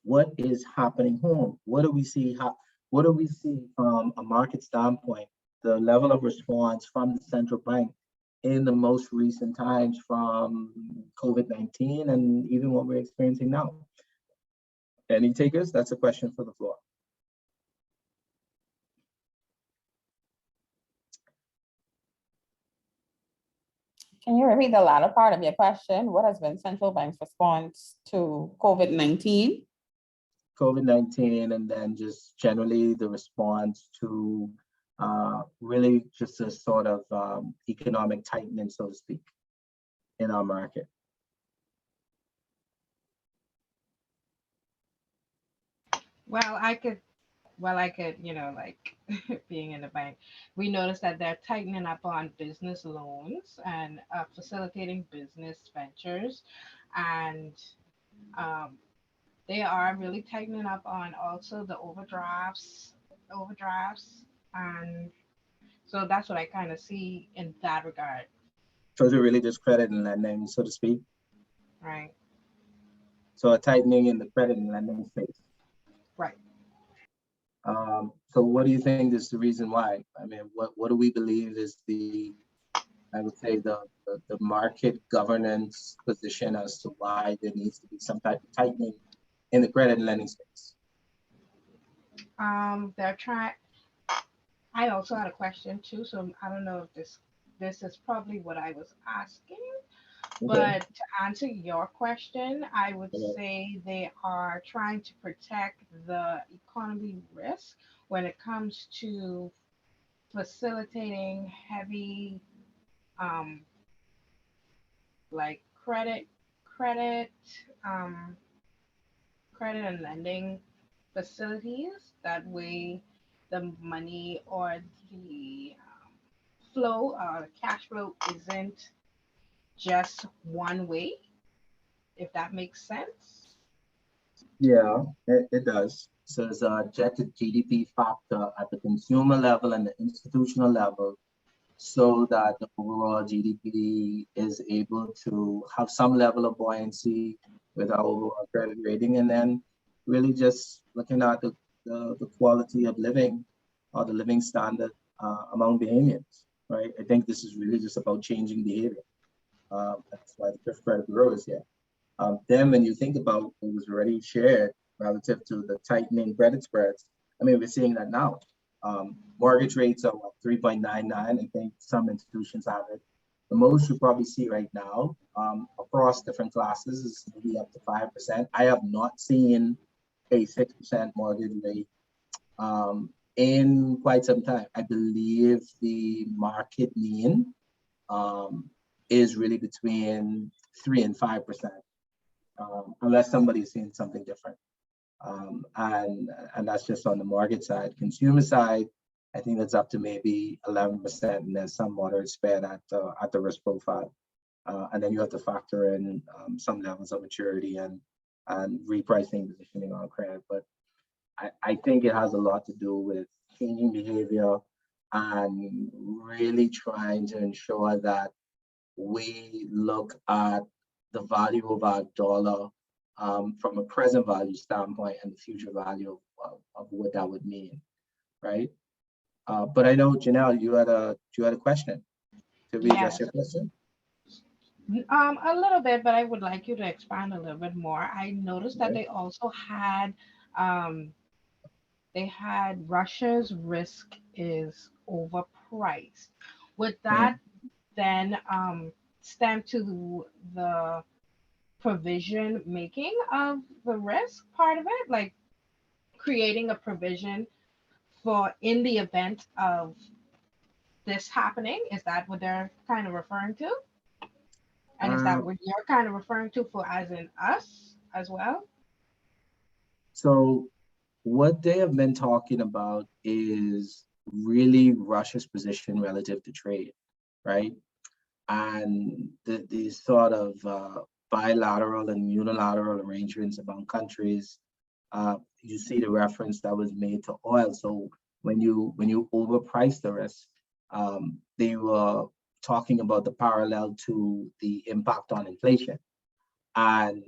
What is happening home? What do we see from a market standpoint, the level of response from the central bank in the most recent times from COVID-19 and even what we're experiencing now? Any takers? That's a question for the floor. Can you repeat the latter part of your question? What has been central bank's response to COVID-19? COVID-19, and then just generally the response to really just a sort of economic tightening, so to speak, in our market. Well, I could, you know, like being in the bank, we noticed that they're tightening up on business loans and facilitating business ventures. And they are really tightening up on also the overdrafts. And so that's what I kind of see in that regard. So is it really just credit and lending, so to speak? Right. So a tightening in the credit and lending space. Right. So what do you think is the reason why? I mean, what do we believe is the I would say the market governance position as to why there needs to be some type of tightening in the credit and lending space. They're trying. I also had a question too, so I don't know if this is probably what I was asking. But to answer your question, I would say they are trying to protect the economy risk when it comes to facilitating heavy, like credit, um, credit and lending facilities. That way, the money or the flow, cash flow isn't just one way, if that makes sense. Yeah, it does. So there's a objective GDP factor at the consumer level and the institutional level, so that the overall GDP is able to have some level of buoyancy with our overall credit rating, and then really just looking at the quality of living or the living standard among Bahamians, right? I think this is really just about changing behavior. That's why the Fifth Credit Bureau is here. Then when you think about what was already shared relative to the tightening credit spreads, I mean, we're seeing that now. Mortgage rates are 3.99. I think some institutions have it. The most you probably see right now across different classes is maybe up to 5%. I have not seen a 6% mortgage rate in quite some time. I believe the market mean is really between 3 and 5%, unless somebody's seeing something different. And that's just on the mortgage side. Consumer side, I think that's up to maybe 11%, and there's some moderate spread at the risk profile. And then you have to factor in some levels of maturity and repricing, positioning on credit. But I think it has a lot to do with changing behavior and really trying to ensure that we look at the value of our dollar from a present value standpoint and the future value of what that would mean, right? But I know, Janelle, you had a question. Did we address your question? A little bit, but I would like you to expand a little bit more. I noticed that they also had Russia's risk is overpriced. Would that then stem to the provision making of the risk part of it, like creating a provision for in the event of this happening? Is that what they're kind of referring to? And is that what you're kind of referring to for as in us as well? So what they have been talking about is really Russia's position relative to trade, right? And these sort of bilateral and unilateral arrangements among countries. You see the reference that was made to oil. So when you overprice the risk, they were talking about the parallel to the impact on inflation and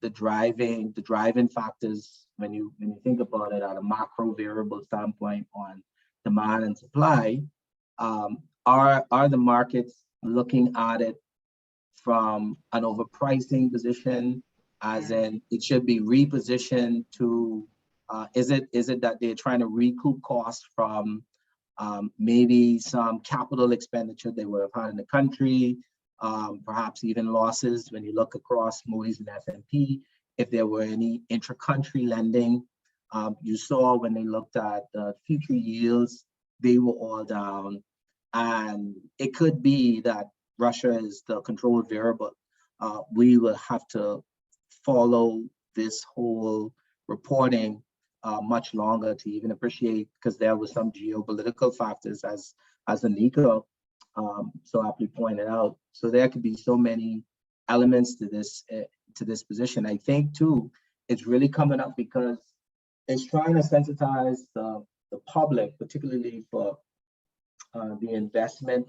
the driving factors when you think about it at a macro variable standpoint on demand and supply. Are the markets looking at it from an overpricing position, as in it should be repositioned to, is it that they're trying to recoup costs from maybe some capital expenditure they would have had in the country, perhaps even losses when you look across Moody's and S&P, if there were any intra-country lending. You saw when they looked at the future yields, they were all down. And it could be that Russia is the controlled variable. We will have to follow this whole reporting much longer to even appreciate, because there were some geopolitical factors as Anika so aptly pointed out. So there could be so many elements to this position. I think too, it's really coming up because it's trying to sensitize the public, particularly for the investment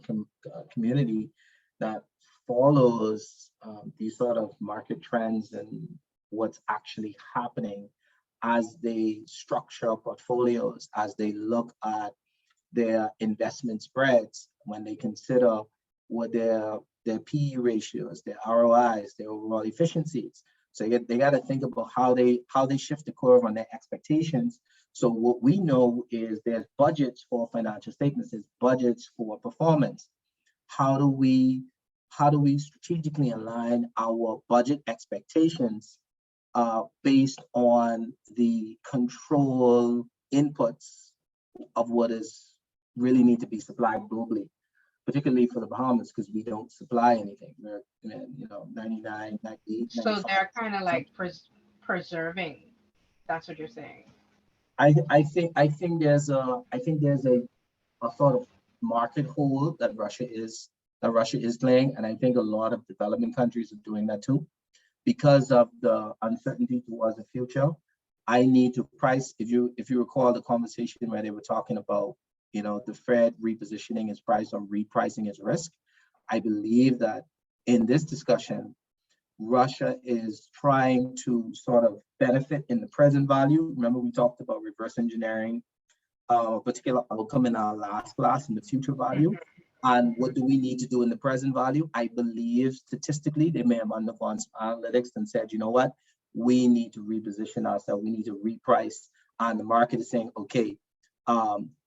community that follows these sort of market trends and what's actually happening as they structure portfolios, as they look at their investment spreads, when they consider what their PE ratios, their ROIs, their overall efficiencies. So they got to think about how they shift the curve on their expectations. So what we know is there's budgets for financial statements, there's budgets for performance. How do we strategically align our budget expectations based on the control inputs of what is really need to be supplied globally, particularly for the Bahamas, because we don't supply anything. We're 99, 98. So they're kind of like preserving. That's what you're saying. I think there's a sort of market hold that Russia is playing, and I think a lot of developing countries are doing that too, because of the uncertainty towards the future. I need to price. If you recall the conversation where they were talking about, the Fed repositioning its price or repricing its risk, I believe that in this discussion, Russia is trying to sort of benefit in the present value. Remember, we talked about reverse engineering a particular outcome in our last class in the future value. And what do we need to do in the present value? I believe statistically, they may have undergone some analytics and said, you know what, we need to reposition ourselves, we need to reprice. And the market is saying, okay,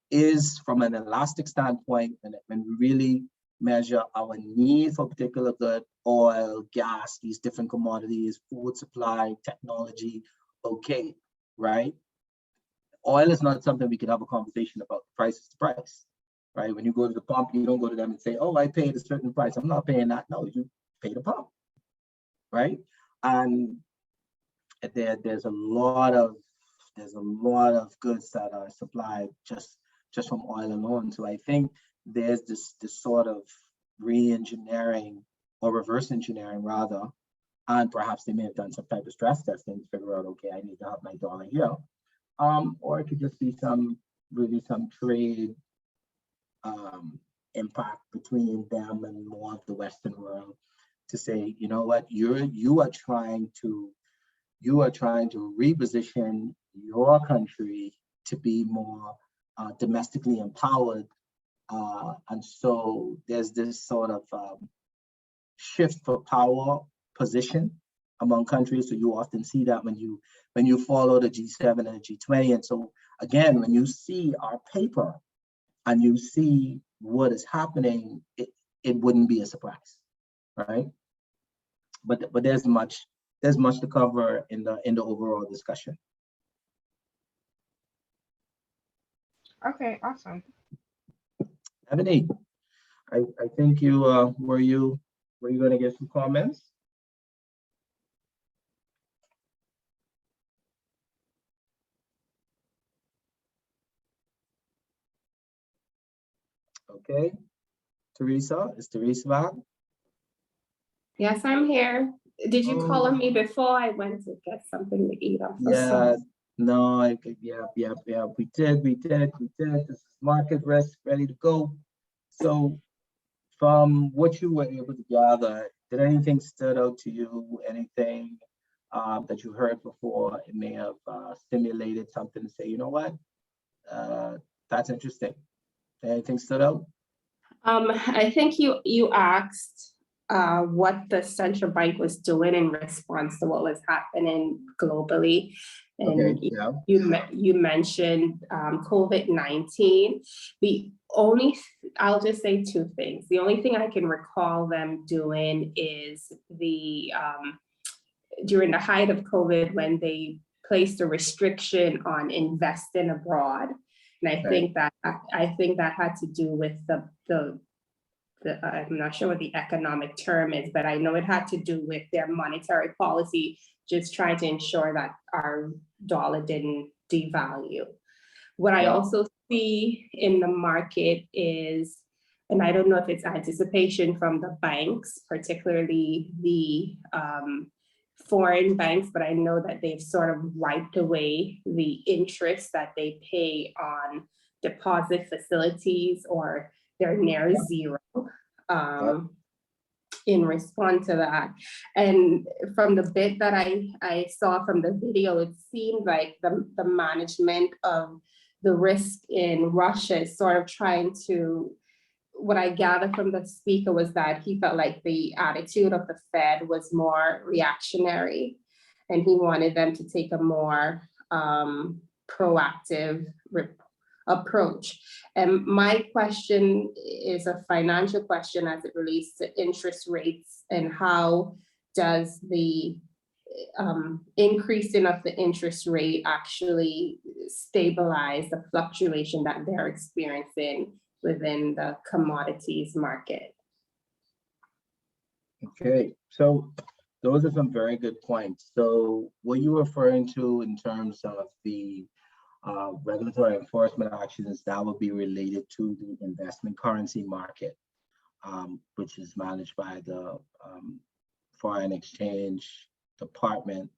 is from an elastic standpoint, when we really measure our need for a particular good, oil, gas, these different commodities, food supply, technology, okay, right? Oil is not something we can have a conversation about. Price is the price, right? When you go to the pump, you don't go to them and say, oh, I paid a certain price. I'm not paying that. No, you pay the pump, right? And there's a lot of goods that are supplied just from oil alone. So I think there's this sort of re-engineering or reverse engineering rather, and perhaps they may have done some type of stress testing to figure out, okay, I need to have my dollar here. Or it could just be some trade impact between them and more of the Western world to say, you know what, you are trying to reposition your country to be more domestically empowered, and so there's this sort of shift for power position among countries. So you often see that when you follow the G7 and the G20. And so again, when you see our paper and you see what is happening, it wouldn't be a surprise, right? But there's much to cover in the overall discussion. Okay, awesome. Ebony, I think you were you going to get some comments? Okay, Teresa, is Teresa back? Yes, I'm here. Did you call on me before I went to get something to eat? Yeah, no, yeah, we did. This is market risk ready to go. So from what you were able to gather, did anything stood out to you? Anything that you heard before, it may have stimulated something to say, you know what, that's interesting. Anything stood out? I think you asked what the central bank was doing in response to what was happening globally. And okay, yeah. you mentioned COVID-19. I'll just say two things. The only thing I can recall them doing is during the height of COVID, when they placed a restriction on investing abroad. And I think that had to do with the I'm not sure what the economic term is, but I know it had to do with their monetary policy, just trying to ensure that our dollar didn't devalue. What I also see in the market is, and I don't know if it's anticipation from the banks, particularly the foreign banks, but I know that they've sort of wiped away the interest that they pay on deposit facilities, or they're near zero in response to that. And from the bit that I saw from the video, it seemed like the management of the risk in Russia is sort of trying to what I gathered from the speaker was that he felt like the attitude of the Fed was more reactionary, and he wanted them to take a more proactive approach. And my question is a financial question as it relates to interest rates, and how does the increasing of the interest rate actually stabilize the fluctuation that they're experiencing within the commodities market? Okay, so those are some very good points. So what you're referring to in terms of the regulatory enforcement actions, that would be related to the investment currency market, which is managed by the Foreign Exchange Department.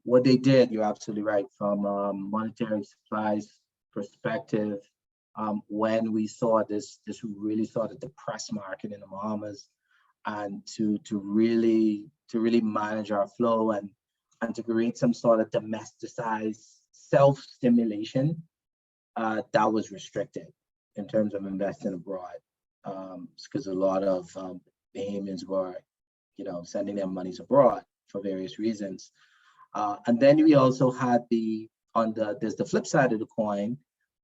What they did, you're absolutely right, from a monetary supplies perspective, when we saw this really sort of depressed market in the Bahamas, and to really manage our flow and to create some sort of domesticized self-stimulation, that was restricted in terms of investing abroad, because a lot of Bahamians were, sending their monies abroad for various reasons. And then we also had there's the flip side of the coin,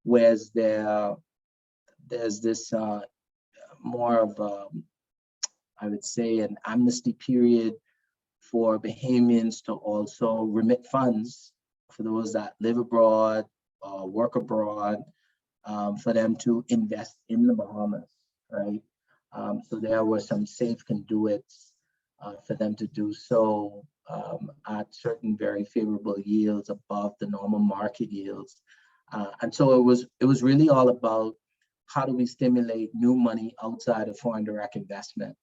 whereas there's this more of I would say an amnesty period for Bahamians to also remit funds for those that live abroad, work abroad, for them to invest in the Bahamas, right? So there were some safe conduits for them to do so at certain very favorable yields above the normal market yields. And so it was really all about how do we stimulate new money outside of foreign direct investment.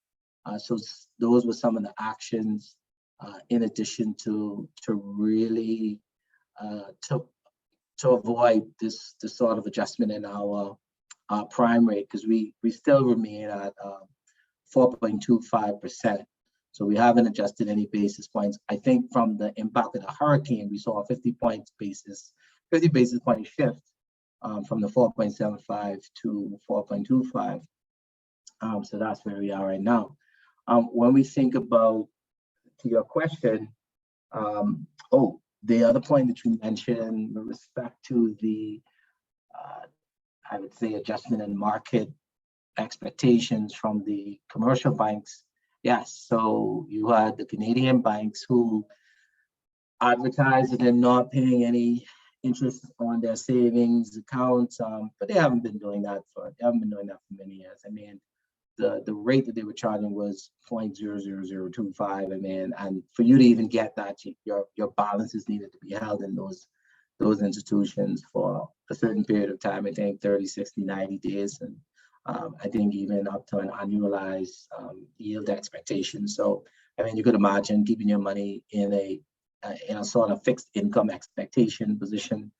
So those were some of the actions, in addition to really to avoid this sort of adjustment in our prime rate, because we still remain at 4.25%. So we haven't adjusted any basis points. I think from the impact of the hurricane, we saw a 50 basis point shift from the 4.75 to 4.25. So that's where we are right now. When we think about, to your question, the other point that you mentioned with respect to the, I would say, adjustment in market expectations from the commercial banks. Yes, so you had the Canadian banks who advertised that they're not paying any interest on their savings accounts, but they haven't been doing that for many years. I mean, the rate that they were charging was 0.00025. I mean, and for you to even get that, your balances needed to be held in those institutions for a certain period of time. I think 30, 60, 90 days, and I think even up to an annualized yield expectation. So, I mean, you could imagine keeping your money in a sort of fixed income expectation position,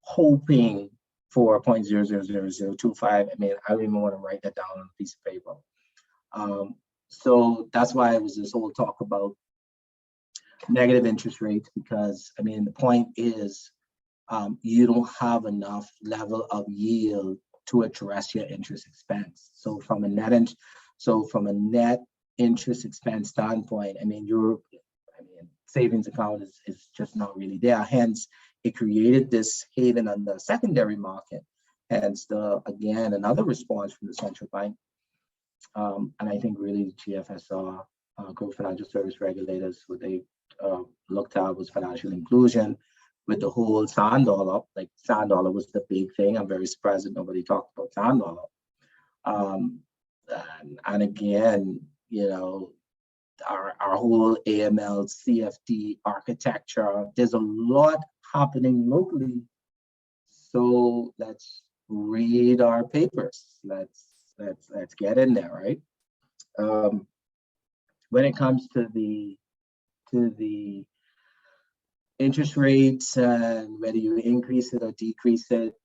hoping for 0.00025. I mean, I don't even want to write that down on a piece of paper. So that's why it was this whole talk about negative interest rates, because I mean, the point is you don't have enough level of yield to address your interest expense. So from a net interest expense standpoint, I mean, savings account is just not really there. Hence, it created this haven on the secondary market. Hence, again, another response from the central bank. And I think really the GFSR, Group Financial Service Regulators, what they looked at was financial inclusion with the whole sand dollar. Like sand dollar was the big thing. I'm very surprised that nobody talked about sand dollar. And again, our whole AML, CFD architecture, there's a lot happening locally. So let's read our papers. Let's get in there, right? When it comes to the interest rates and whether you increase it or decrease it,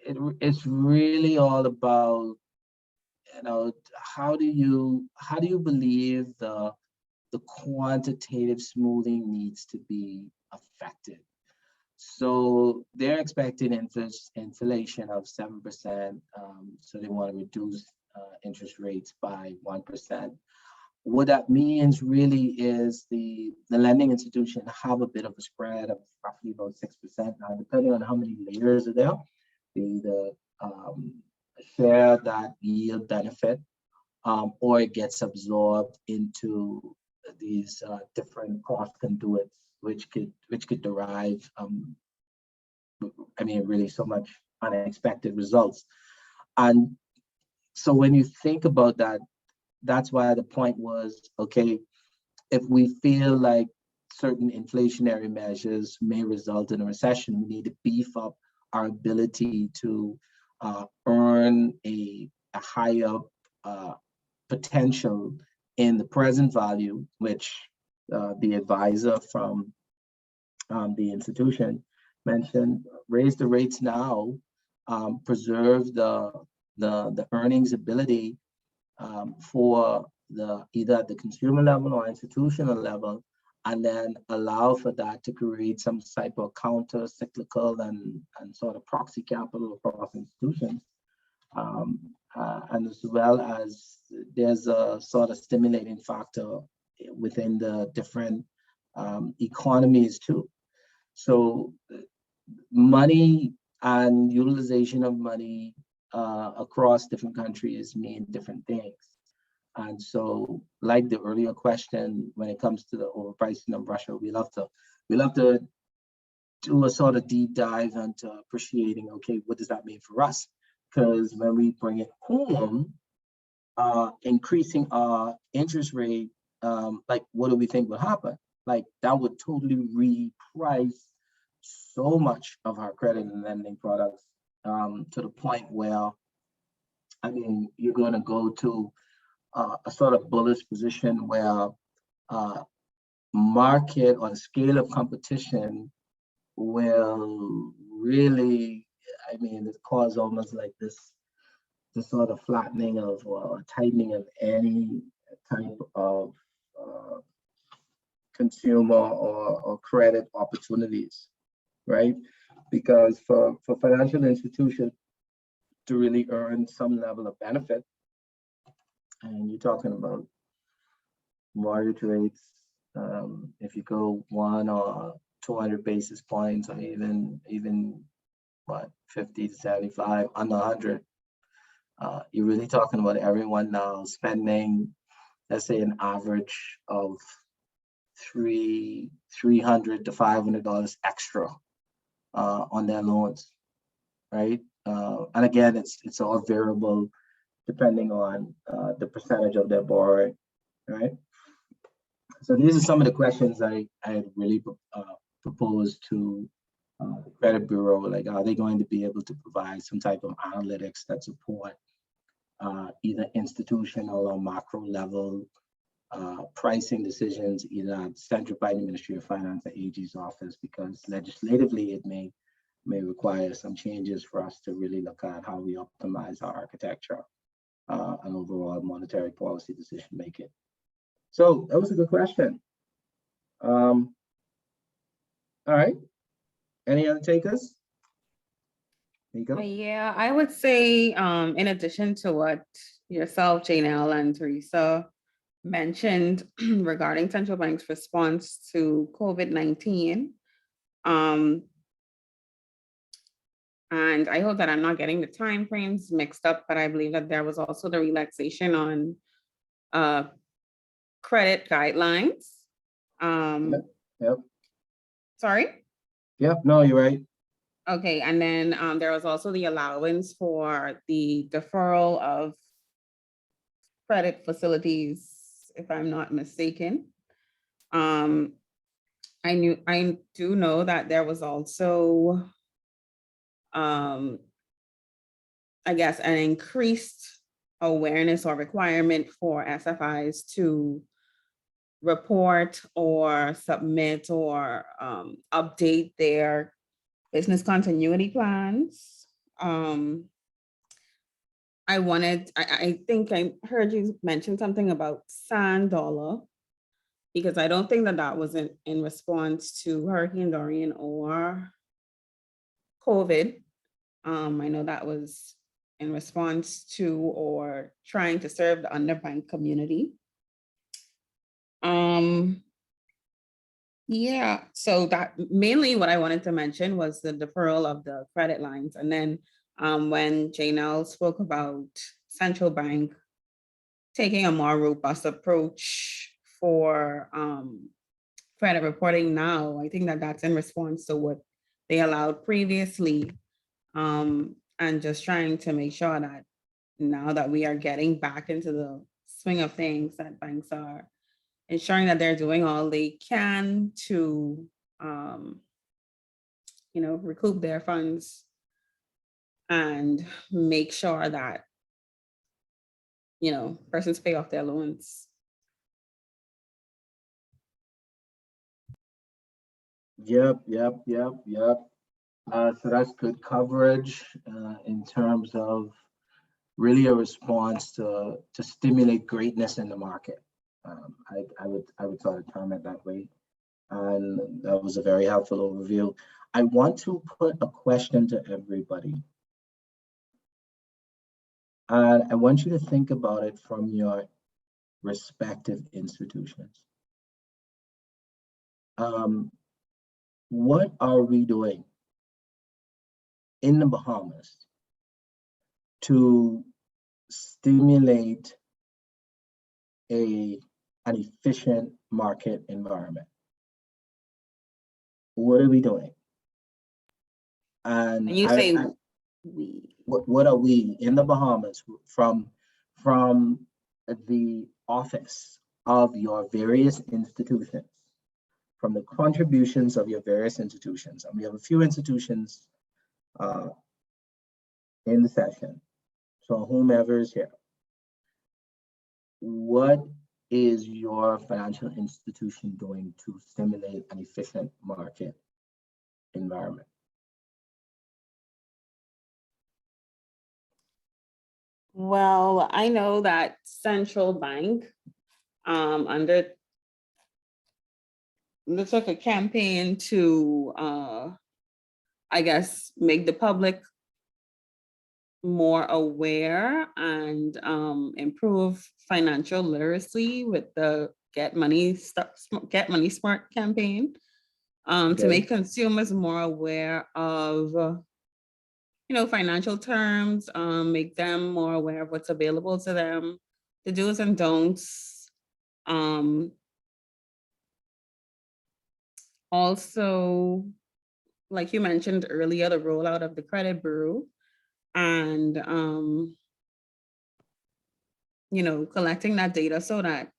it's really all about, how do you believe the quantitative smoothing needs to be affected. So they're expecting inflation of 7%. So they want to reduce interest rates by 1%. What that means really is the lending institution have a bit of a spread of roughly about 6%. Now, depending on how many layers are there, the share that yield benefit, or it gets absorbed into these different cost conduits, which could derive, really so much unexpected results. And so when you think about that, that's why the point was, okay, if we feel like certain inflationary measures may result in a recession, we need to beef up our ability to earn a higher potential in the present value, which the advisor from the institution mentioned. Raise the rates now, preserve the earnings ability for either at the consumer level or institutional level, and then allow for that to create some type of counter cyclical and sort of proxy capital across institutions. And as well as there's a sort of stimulating factor within the different economies too. So money and utilization of money across different countries mean different things. And so, like the earlier question, when it comes to the overpricing of Russia, we love to do a sort of deep dive into appreciating, okay, what does that mean for us? Because when we bring it home, increasing our interest rate, like what do we think will happen? Like that would totally reprice so much of our credit and lending products to the point where, you're going to go to a sort of bullish position where market or the scale of competition will really, cause almost like this sort of flattening of or tightening of any type of consumer or credit opportunities, right? Because for financial institutions to really earn some level of benefit, and you're talking about mortgage rates, if you go 1 or 200 basis points, or even what 50 to 75 under 100, you're really talking about everyone now spending, let's say, an average of $300 to $500 extra on their loans, right? And again, it's all variable depending on the percentage of their borrowing, right? So these are some of the questions I had really proposed to the credit bureau. Like, are they going to be able to provide some type of analytics that support either institutional or macro level pricing decisions, either at central by the Ministry of Finance or AG's office, because legislatively it may require some changes for us to really look at how we optimize our architecture and overall monetary policy decision making. So that was a good question. All right. Any other takers? Nico? Yeah, I would say in addition to what yourself, Janelle, and Teresa mentioned regarding central bank's response to COVID-19, and I hope that I'm not getting the time frames mixed up, but I believe that there was also the relaxation on credit guidelines. Yep. Sorry? Yep, no, you're right. Okay, and then there was also the allowance for the deferral of credit facilities, if I'm not mistaken. I do know that there was also, I guess, an increased awareness or requirement for SFIs to report or submit or update their business continuity plans. I think I heard you mention something about sand dollar, because I don't think that was in response to Hurricane Dorian or COVID. I know that was in response to or trying to serve the underbanked community. Yeah, so that mainly what I wanted to mention was the deferral of the credit lines. And then when Janelle spoke about central bank taking a more robust approach for credit reporting now, I think that that's in response to what they allowed previously, and just trying to make sure that now that we are getting back into the swing of things, that banks are ensuring that they're doing all they can to, recoup their funds and make sure that, persons pay off their loans. Yep. So that's good coverage in terms of really a response to stimulate greatness in the market. I would sort of term it that way. And that was a very helpful overview. I want to put a question to everybody. And I want you to think about it from your respective institutions. What are we doing in the Bahamas to stimulate an efficient market environment? What are we doing? And you say we. What are we in the Bahamas from the office of your various institutions, from the contributions of your various institutions? And we have a few institutions in the session. So whomever is here, what is your financial institution doing to stimulate an efficient market environment? Well, I know that central bank undertook a campaign to, I guess, make the public more aware and improve financial literacy with the Get Money Smart campaign, to make consumers more aware of financial terms, make them more aware of what's available to them, the do's and don'ts. Also, like you mentioned earlier, the rollout of the credit bureau and, collecting that data so that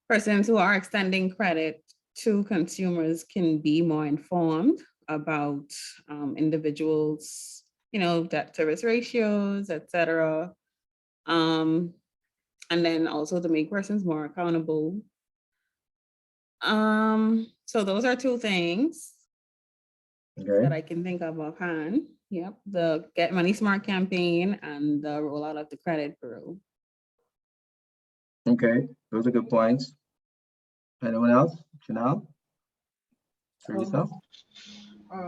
persons who are extending credit to consumers can be more informed about individuals' debt service ratios, etc. And then also to make persons more accountable. So those are two things that I can think of offhand. Yep, the Get Money Smart campaign and the rollout of the credit bureau. Okay, those are good points. Anyone else? Janelle? For yourself?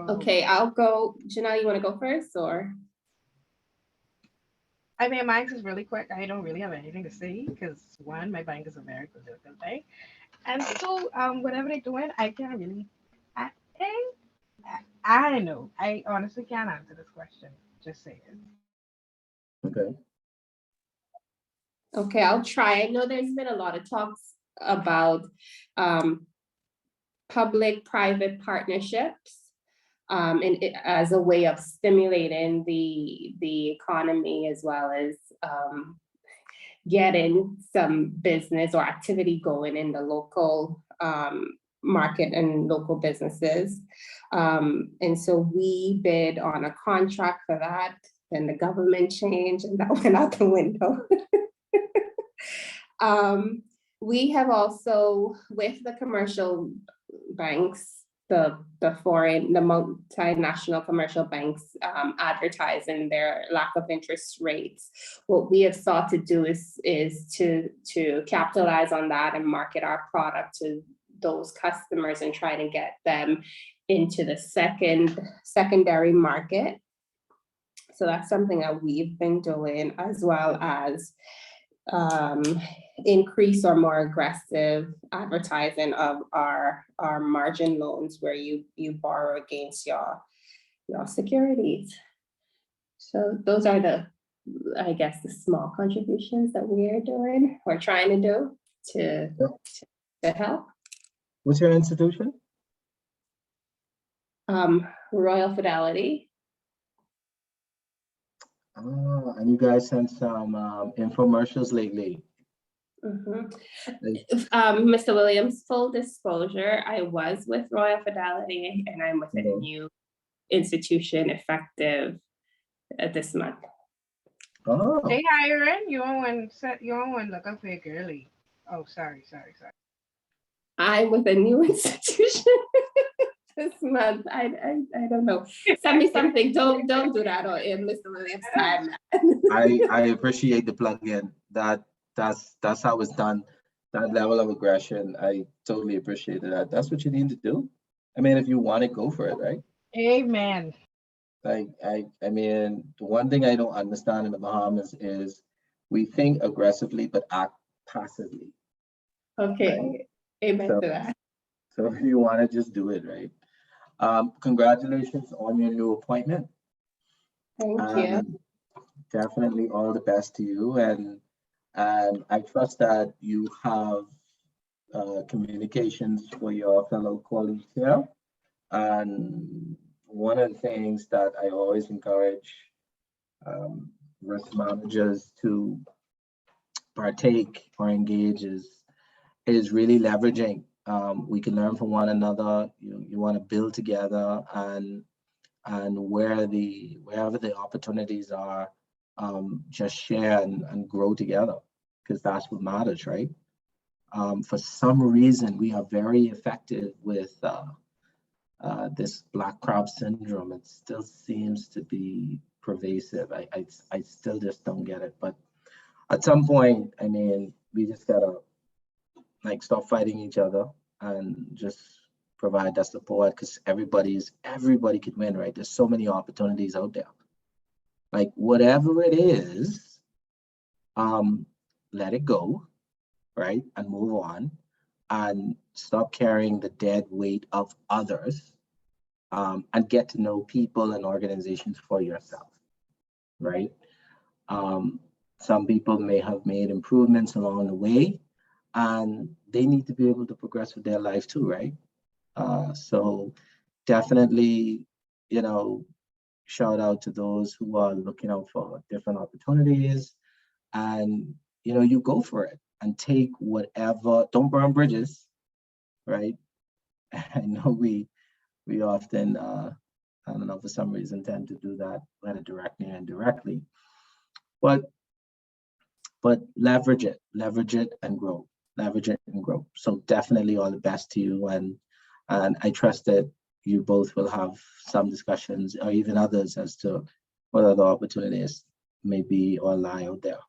Okay, I'll go. Janelle, you want to go first, or? I mean, mine is really quick. I don't really have anything to say because one, my bank is a very good bank, and two, whatever they're doing, I can't really. I don't know. I honestly can't answer this question. Just say it. Okay. Okay, I'll try. I know there's been a lot of talks about public-private partnerships as a way of stimulating the economy, as well as getting some business or activity going in the local market and local businesses. And so we bid on a contract for that. Then the government changed and that went out the window. We have also, with the commercial banks, the multinational commercial banks advertising their lack of interest rates. What we have sought to do is to capitalize on that and market our product to those customers and try to get them into the secondary market. So that's something that we've been doing, as well as increase or more aggressive advertising of our margin loans, where you borrow against your securities. So those are the, I guess, the small contributions that we are doing or trying to do to help. What's your institution? Royal Fidelity. Oh, and you guys sent some infomercials lately. Mr. Williams, full disclosure, I was with Royal Fidelity and I'm with a new institution effective this month. Oh. Hey, Hiram, you want one look up here, girly. Oh, sorry. I'm with a new institution this month. I don't know. Send me something. Don't do that or in Mr. Williams' time. I appreciate the plug-in. That's how it's done. That level of aggression, I totally appreciated that. That's what you need to do. I mean, if you want to go for it, right? Amen. Like I mean, the one thing I don't understand in the Bahamas is we think aggressively but act passively. Okay, right? amen to that. So if you want to just do it, right? Congratulations on your new appointment. Thank you. Definitely all the best to you, and I trust that you have communications for your fellow colleagues here. And one of the things that I always encourage risk managers to partake or engage is really leveraging. We can learn from one another. You want to build together, and wherever the opportunities are, just share and grow together, because that's what matters, right? For some reason, we are very effective with this black crab syndrome. It still seems to be pervasive. I still just don't get it. But at some point, I mean, we just gotta stop fighting each other and just provide that support, because everybody could win, right? There's so many opportunities out there. Like whatever it is, let it go, right? And move on, and stop carrying the dead weight of others, and get to know people and organizations for yourself, right? Some people may have made improvements along the way, and they need to be able to progress with their life too, right? So definitely, shout out to those who are looking out for different opportunities, and you go for it and take whatever. Don't burn bridges, right? I know we often I don't know, for some reason tend to do that, whether directly or indirectly, but leverage it and grow. Leverage it and grow. So definitely all the best to you, and I trust that you both will have some discussions, or even others, as to what other opportunities may be or lie out there.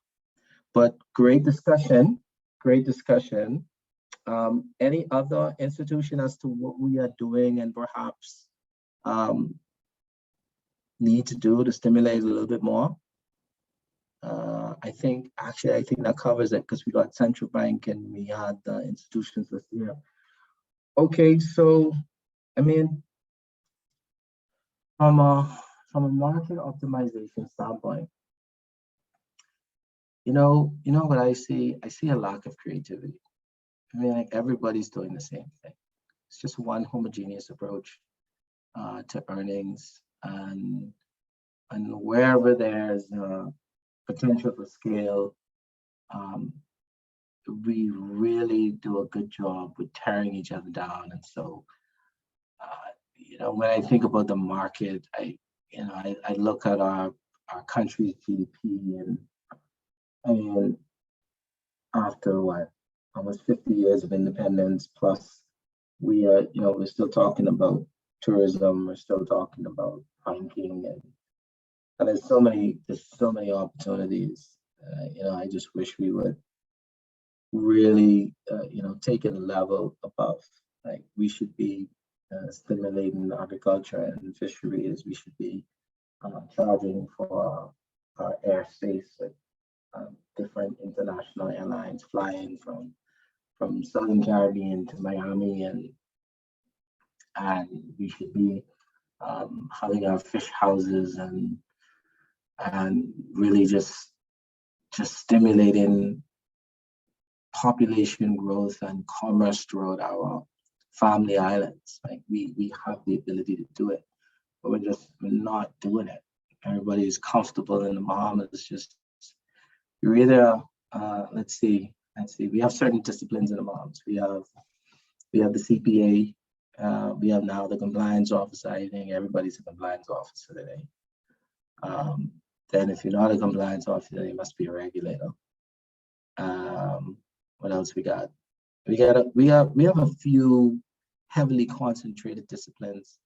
But great discussion. Any other institution as to what we are doing and perhaps need to do to stimulate a little bit more? I think that covers it, because we got central bank and we had the institutions this year. Okay, so I mean, from a market optimization standpoint, what I see a lack of creativity. I mean, like, everybody's doing the same thing. It's just one homogeneous approach to earnings, and wherever there's potential for scale, we really do a good job with tearing each other down. And so, when I think about the market, I look at our country's GDP, and after almost 50 years of independence, plus we are, we're still talking about tourism, we're still talking about banking, and there's so many opportunities. I just wish we would really, take it a level above. Like, we should be stimulating agriculture and fisheries. We should be charging for airspace with different international airlines flying from Southern Caribbean to Miami, and we should be having our fish houses and really just stimulating population growth and commerce throughout our family islands. Like we have the ability to do it, but we're not doing it. Everybody is comfortable in the Bahamas. Just you're either let's see. We have certain disciplines in the Bahamas. We have the CPA. We have now the compliance officer. I think everybody's a compliance officer today. Then if you're not a compliance officer, you must be a regulator. What else we got? We have a few heavily concentrated disciplines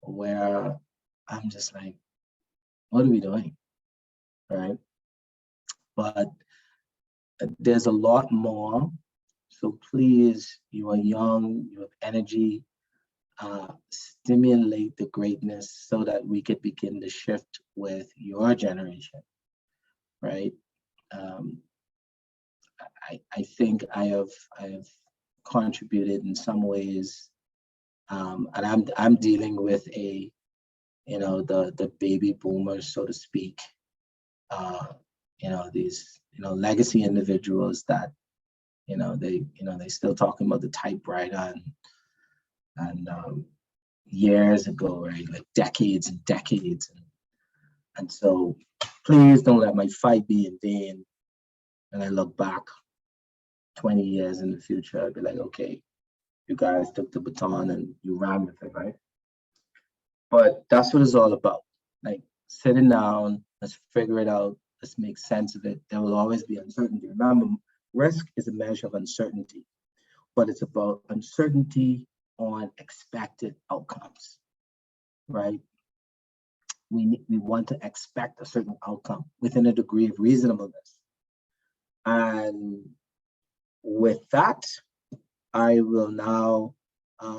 where I'm just like, what are we doing? Right? But there's a lot more. So please, you are young, you have energy, stimulate the greatness so that we could begin to shift with your generation, right? I think I have contributed in some ways, and I'm dealing with the baby boomers, so to speak. These legacy individuals that they still talking about the typewriter and years ago, right? Like decades and decades, and so please don't let my fight be in vain. And I look back 20 years in the future, I'd be like, okay, you guys took the baton and you ran with it, right? But that's what it's all about. Like sitting down, let's figure it out, let's make sense of it. There will always be uncertainty. Remember, risk is a measure of uncertainty, but it's about uncertainty on expected outcomes, right? We want to expect a certain outcome within a degree of reasonableness. And with that, I will now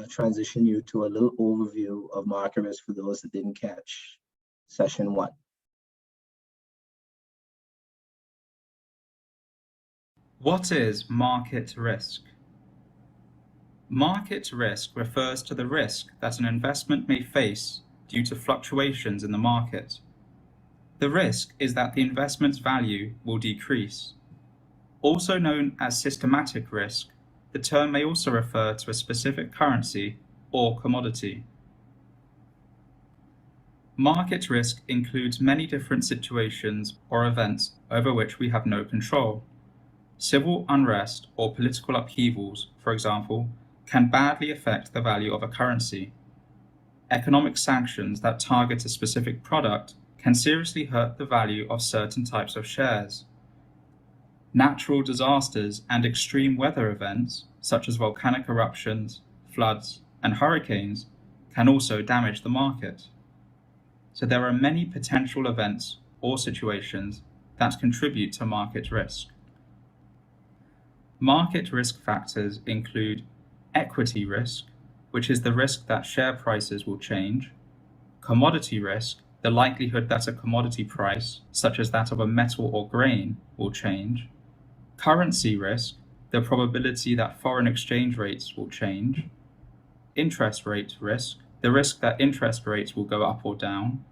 transition you to a little overview of market risk for those that didn't catch session 1. What is market risk? Market risk refers to the risk that an investment may face due to fluctuations in the market. The risk is that the investment's value will decrease. Also known as systematic risk, the term may also refer to a specific currency or commodity. Market risk includes many different situations or events over which we have no control. Civil unrest or political upheavals, for example, can badly affect the value of a currency. Economic sanctions that target a specific product can seriously hurt the value of certain types of shares. Natural disasters and extreme weather events, such as volcanic eruptions, floods, and hurricanes, can also damage the market. So there are many potential events or situations that contribute to market risk. Market risk factors include equity risk, which is the risk that share prices will change; commodity risk, the likelihood that a commodity price, such as that of a metal or grain, will change; currency risk, the probability that foreign exchange rates will change; interest rate risk, the risk that interest rates will go up or down;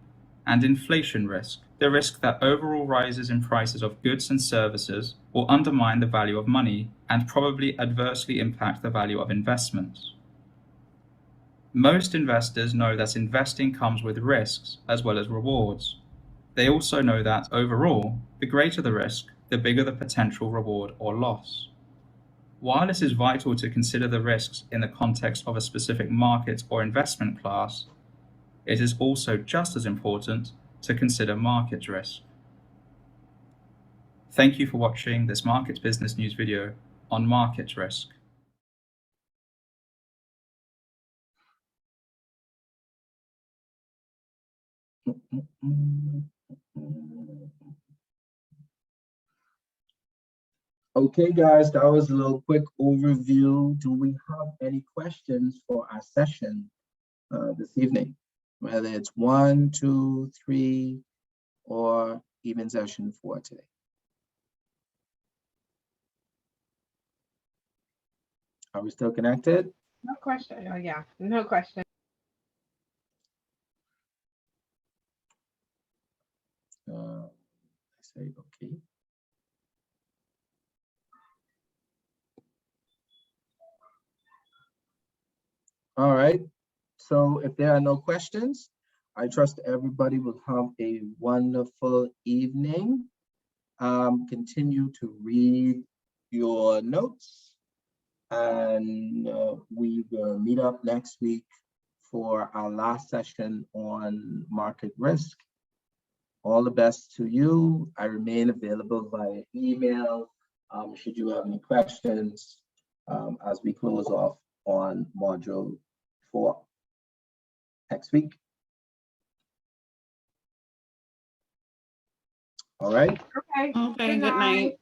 and inflation risk, the risk that overall rises in prices of goods and services will undermine the value of money and probably adversely impact the value of investments. Most investors know that investing comes with risks as well as rewards. They also know that overall, the greater the risk, the bigger the potential reward or loss. While it is vital to consider the risks in the context of a specific market or investment class, it is also just as important to consider market risk. Thank you for watching this Market Business News video on market risk. Okay, guys, that was a little quick overview. Do we have any questions for our session this evening? whether it's 1, 2, 3, or even session 4 today. Are we still connected? No question. Oh yeah, no question. I say okay. All right. So if there are no questions, I trust everybody will have a wonderful evening. Continue to read your notes, and we will meet up next week for our last session on market risk. All the best to you. I remain available via email should you have any questions as we close off on module 4 next week. All right. Okay. Okay, good night.